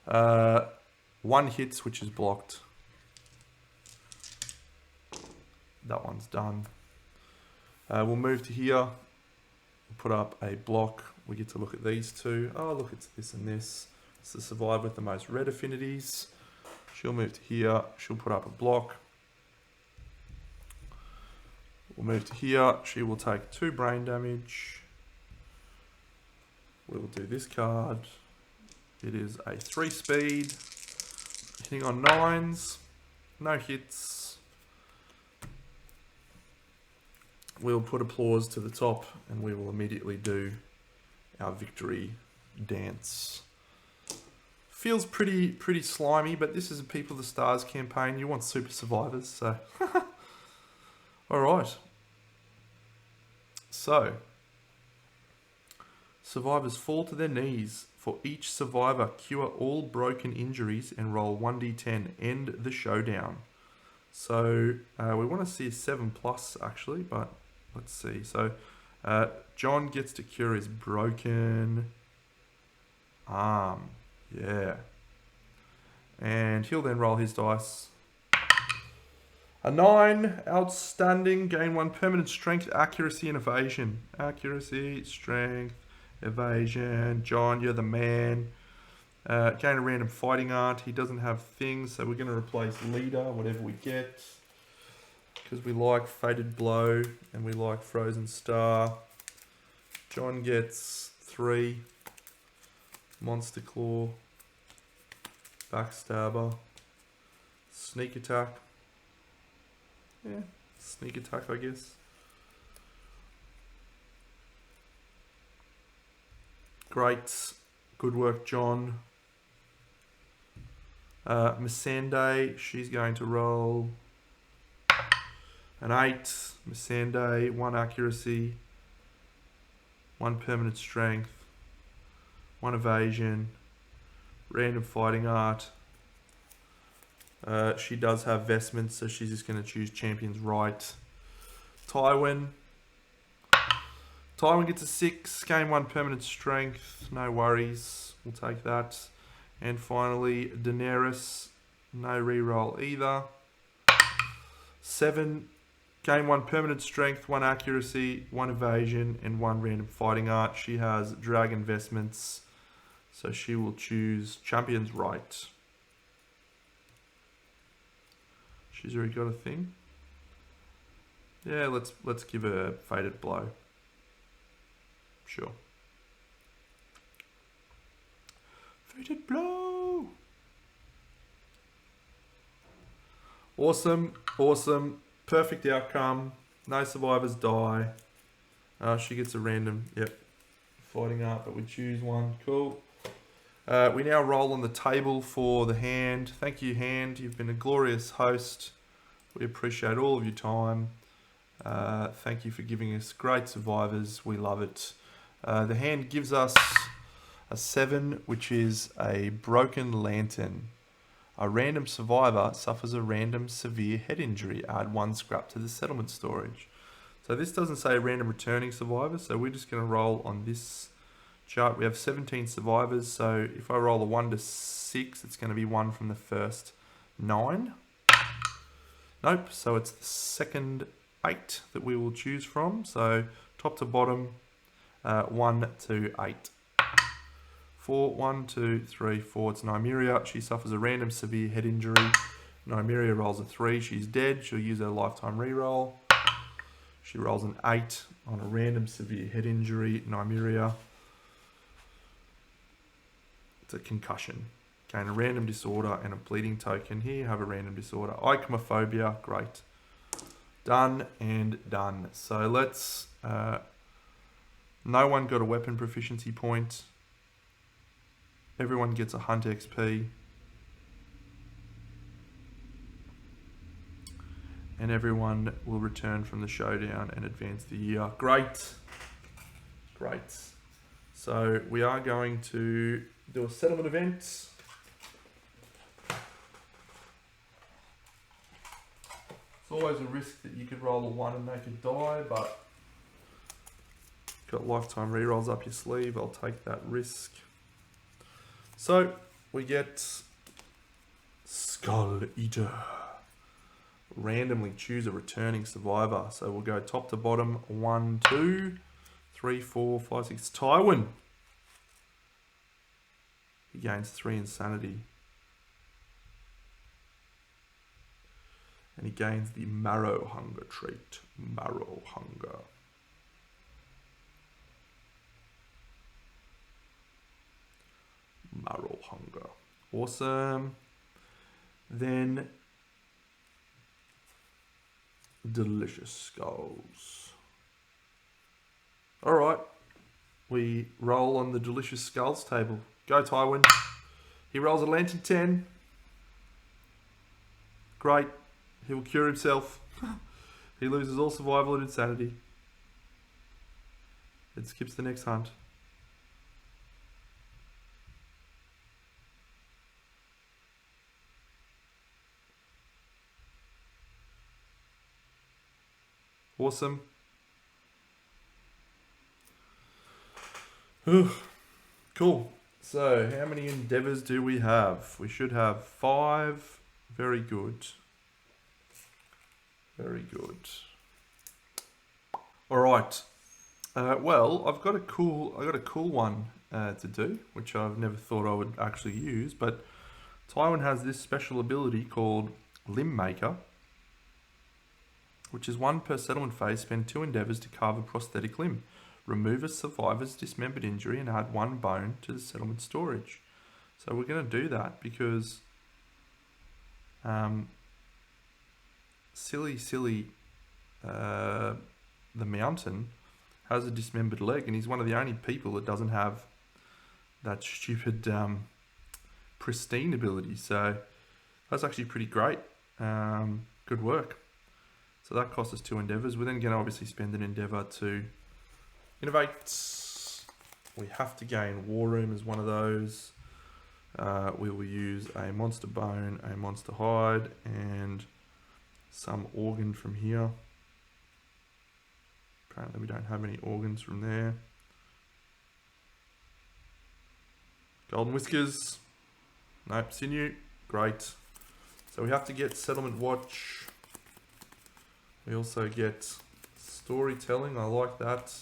up. 1 hits, which is blocked. That one's done. We'll move to here. We'll put up a block. We get to look at these two. Oh, look, it's this and this. It's the survivor with the most red affinities. She'll move to here. She'll put up a block. We'll move to here. She will take 2 brain damage. We will do this card. It is a 3 speed. Hitting on 9s. No hits. We'll put applause to the top and we will immediately do our victory dance. Feels pretty slimy, but this is a People of the Stars campaign. You want super survivors, so. Alright. So. Survivors fall to their knees. For each survivor, cure all broken injuries and roll 1d10. End the showdown. So, we want to see a 7+ actually, but let's see. So, John gets to cure his broken arm. Yeah. And he'll then roll his dice. A 9, outstanding. Gain 1 permanent strength, accuracy, and evasion. Accuracy, strength, evasion. John, you're the man. Gain a random fighting art. He doesn't have things, so we're going to replace leader, whatever we get. Because we like Fated Blow and we like Frozen Star. John gets 3. Monster Claw. Backstabber. Sneak attack. Yeah, sneak attack, I guess. Great. Good work, John. Missandei, she's going to roll an 8. Missandei, 1 accuracy, 1 permanent strength, 1 evasion, random fighting art. She does have vestments, so she's just going to choose Champion's Right. Tywin gets a 6, gain 1 permanent strength, no worries, we'll take that. And finally, Daenerys, no reroll either. 7, gain 1 permanent strength, 1 accuracy, 1 evasion, and 1 random fighting art. She has dragon vestments, so she will choose Champion's Right. She's already got a thing. Yeah, let's give her a Fated Blow. Sure. Fated Blow. Awesome. Perfect outcome. No survivors die. She gets a random. Yep. fighting art, but we choose one. Cool. We now roll on the table for the hand. Thank you, hand. You've been a glorious host. We appreciate all of your time. Thank you for giving us great survivors. We love it. The hand gives us a 7, which is a broken lantern. A random survivor suffers a random severe head injury. Add 1 scrap to the settlement storage. So this doesn't say random returning survivor, so we're just going to roll on this chart. We have 17 survivors, so if I roll a 1 to 6, it's going to be 1 from the first 9. Nope, so it's the second 8 that we will choose from. So top to bottom, 1 to 8. 4, 1, 2, 3, 4. It's Nymeria. She suffers a random severe head injury. Nymeria rolls a 3. She's dead. She'll use her lifetime reroll. She rolls an 8 on a random severe head injury. Nymeria. It's a concussion. Gain a random disorder and a bleeding token. Here you have a random disorder. Ichnophobia. Great. Done and done. So let's... no one got a weapon proficiency point. Everyone gets a hunt XP. And everyone will return from the showdown and advance the year. Great. Great. So we are going to do a settlement event. It's always a risk that you could roll a 1 and make it die, but got lifetime rerolls up your sleeve. I'll take that risk. So we get Skull Eater. Randomly choose a returning survivor. So we'll go top to bottom. 1, 2, 3, 4, 5, 6. Tywin. He gains 3 insanity. And he gains the Marrow Hunger trait. Marrow Hunger. Marrow Hunger. Awesome. Then Delicious Skulls. Alright. We roll on the Delicious Skulls table. Go Tywin. He rolls a lantern 10. Great. He will cure himself. He loses all survival and insanity. It skips the next hunt. Awesome. Cool. So, how many endeavors do we have? We should have 5. Very good. Very good. All right. Well, I've got a cool one to do, which I've never thought I would actually use. But Tywin has this special ability called Limb Maker, which is 1 per settlement phase. Spend 2 endeavors to carve a prosthetic limb. Remove a survivor's dismembered injury and add 1 bone to the settlement storage. So we're going to do that because silly the Mountain has a dismembered leg, and he's one of the only people that doesn't have that stupid pristine ability. So that's actually pretty great. Good work. So that costs us 2 endeavors. We're then going to obviously spend an endeavor to innovate. We have to gain War Room as one of those. We will use a monster bone, a monster hide, and some organ from here. Apparently we don't have any organs from there. Golden Whiskers. Nope, sinew. Great. So we have to get Settlement Watch. We also get Storytelling. I like that.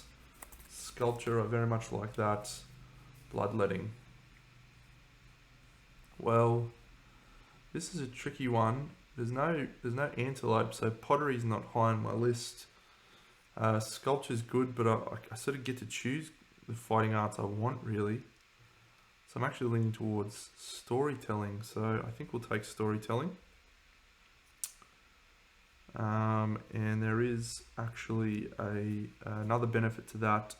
Sculpture. I very much like that. Bloodletting. Well, this is a tricky one. There's no antelope, so pottery's not high on my list. Sculpture's good, but I sort of get to choose the fighting arts I want, really. So I'm actually leaning towards storytelling, so I think we'll take storytelling. And there is actually another benefit to that,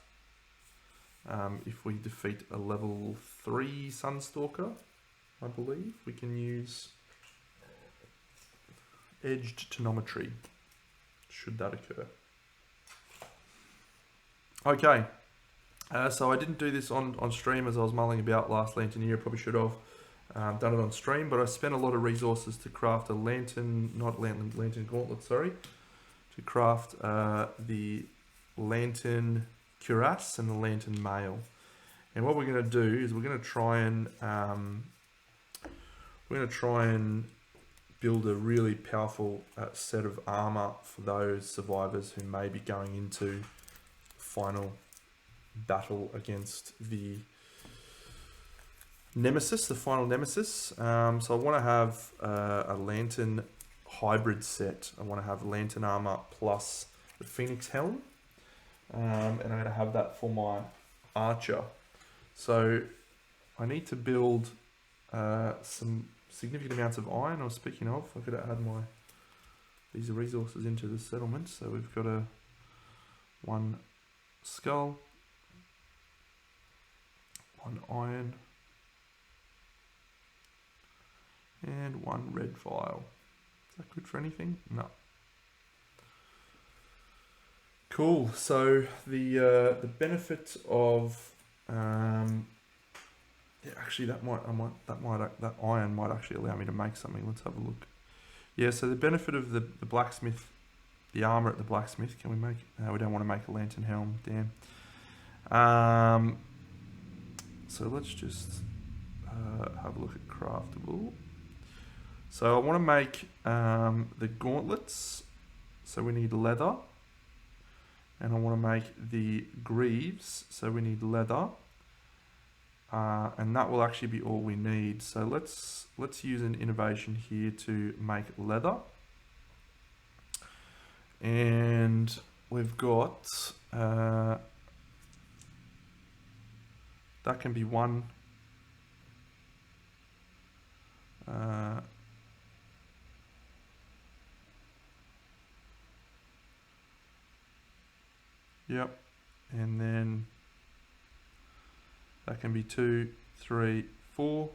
if we defeat a level 3 Sunstalker, I believe, we can use edged tonometry, should that occur. Okay, so I didn't do this on stream as I was mulling about last Lantern Year. Probably should have done it on stream, but I spent a lot of resources to craft a lantern gauntlet, sorry, to craft the lantern cuirass and the lantern mail. And what we're going to do is we're going to try and build a really powerful set of armor for those survivors who may be going into final battle against the Nemesis, the final Nemesis. So I want to have a lantern hybrid set. I want to have lantern armor plus the Phoenix helm, and I'm going to have that for my archer. So I need to build some significant amounts of iron. Or speaking of, I've got to add these resources into the settlement. So we've got one skull, one iron, and one red vial. Is that good for anything? No. Cool. So the benefit of yeah, actually that iron might actually allow me to make something. Let's have a look. Yeah, so the benefit of the blacksmith, the armor at the blacksmith. Can we make? No, we don't want to make a lantern helm. Damn. So let's just have a look at craftable. So I want to make the gauntlets. So we need leather. And I want to make the greaves. So we need leather. And that will actually be all we need. So let's use an innovation here to make leather. And we've got that can be one. Yep, and then that can be 2, 3, 4,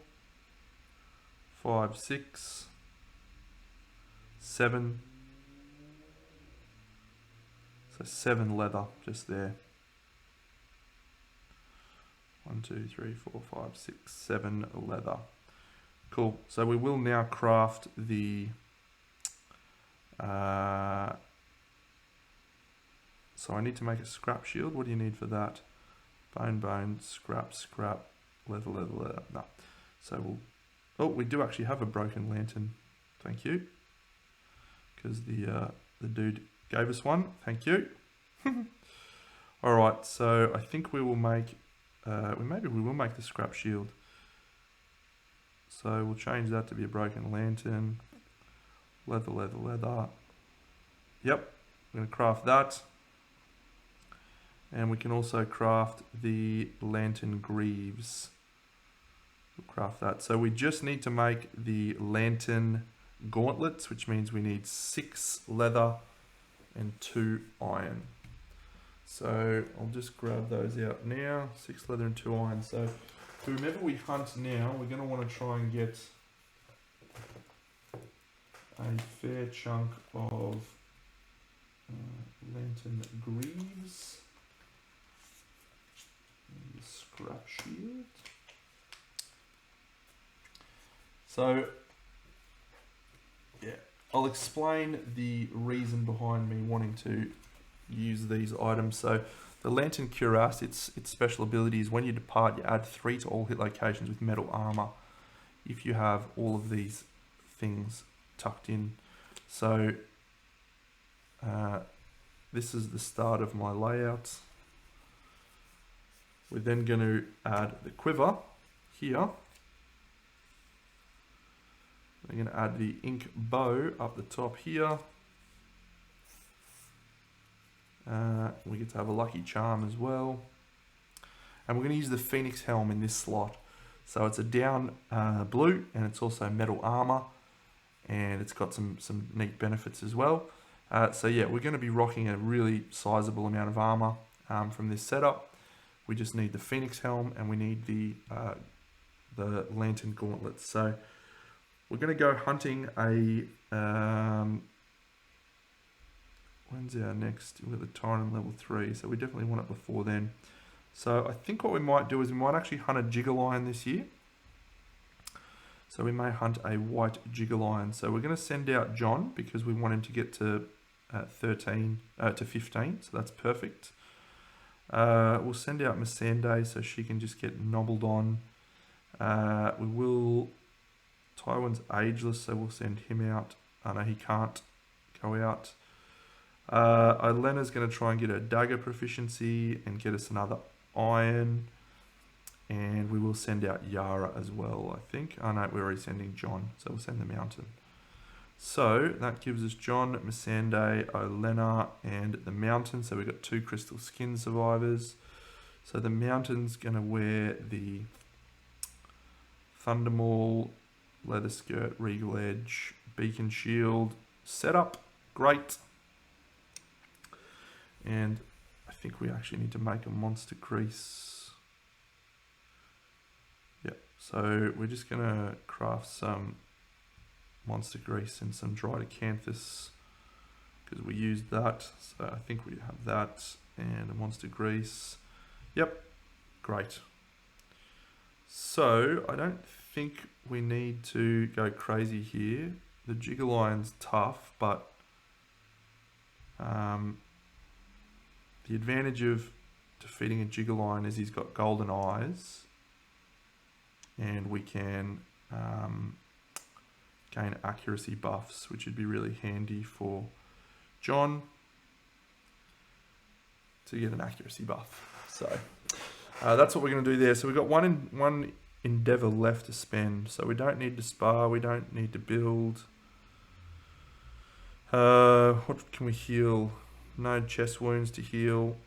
5, 6, 7. So 7 leather just there. 1, 2, 3, 4, 5, 6, 7 leather. Cool. So we will now craft the so I need to make a scrap shield. What do you need for that? Bone, scrap, leather. No. So we'll... Oh, we do actually have a broken lantern. Thank you. Because the dude gave us one. Thank you. Alright, so I think we will make... maybe we will make the scrap shield. So we'll change that to be a broken lantern. Leather. Yep, I'm going to craft that. And we can also craft the lantern greaves. We'll craft that. So we just need to make the lantern gauntlets, which means we need 6 leather and 2 iron. So I'll just grab those out now. 6 leather and 2 iron. So whomever we hunt now, we're going to want to try and get a fair chunk of lantern greaves. And the scrap shield. So, yeah, I'll explain the reason behind me wanting to use these items. So, the lantern cuirass, its special ability is when you depart, you add 3 to all hit locations with metal armor. If you have all of these things tucked in. So, this is the start of my layout. We're then going to add the quiver here. We're going to add the ink bow up the top here. We get to have a lucky charm as well. And we're going to use the Phoenix helm in this slot. So it's a down blue and it's also metal armor. And it's got some neat benefits as well. So yeah, we're going to be rocking a really sizable amount of armor from this setup. We just need the Phoenix Helm and we need the Lantern Gauntlets. So we're going to go hunting a... when's our next? We've got the Tyrant level 3, so we definitely want it before then. So I think what we might do is we might actually hunt a Jiggerlion this year. So we may hunt a white Jiggerlion. So we're going to send out John because we want him to get to 15, so that's perfect. We'll send out Missandei so she can just get nobbled on. We will... Tywin's ageless, so we'll send him out. Oh no, he can't go out. Ilena's going to try and get her dagger proficiency and get us another iron. And we will send out Yara as well, I think. Oh no, we're already sending John, so we'll send the mountain. So that gives us John, Missandei, Olena, and the mountain. So we've got 2 crystal skin survivors. So the mountain's going to wear the Thundermaul, leather skirt, regal edge, beacon shield, setup. Great. And I think we actually need to make a monster grease. Yep. So we're just going to craft some monster grease and some dried acanthus because we used that. So I think we have that and a monster grease. Yep. Great. So I don't think we need to go crazy here. The Jiggerlion's tough, but the advantage of defeating a Jiggerlion is he's got golden eyes, and we can gain accuracy buffs, which would be really handy for John to get an accuracy buff. So that's what we're going to do there. So we've got one endeavor left to spend, so we don't need to spar, we don't need to build. What can we heal? No chest wounds to heal.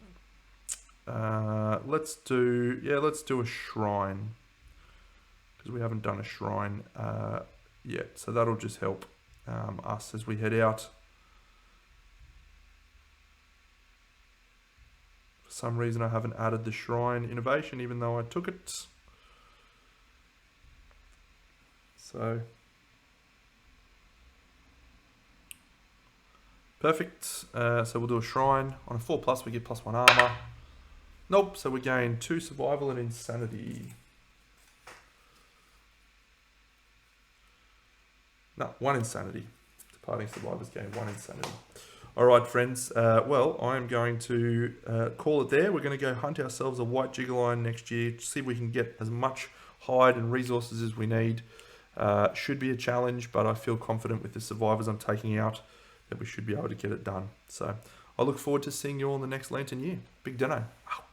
Let's do a shrine because we haven't done a shrine yet, so that'll just help us as we head out. For some reason I haven't added the shrine innovation even though I took it. So perfect. So we'll do a shrine. On a 4+ we get +1 armor. Nope, so we gain 2 survival and insanity. No, 1 insanity. Departing survivors gain 1 insanity. Alright friends, well I'm going to call it there. We're going to go hunt ourselves a white Jiggerlion next year, see if we can get as much hide and resources as we need. Should be a challenge, but I feel confident with the survivors I'm taking out that we should be able to get it done. So I look forward to seeing you all in the next Lantern year. Big Deno. Wow.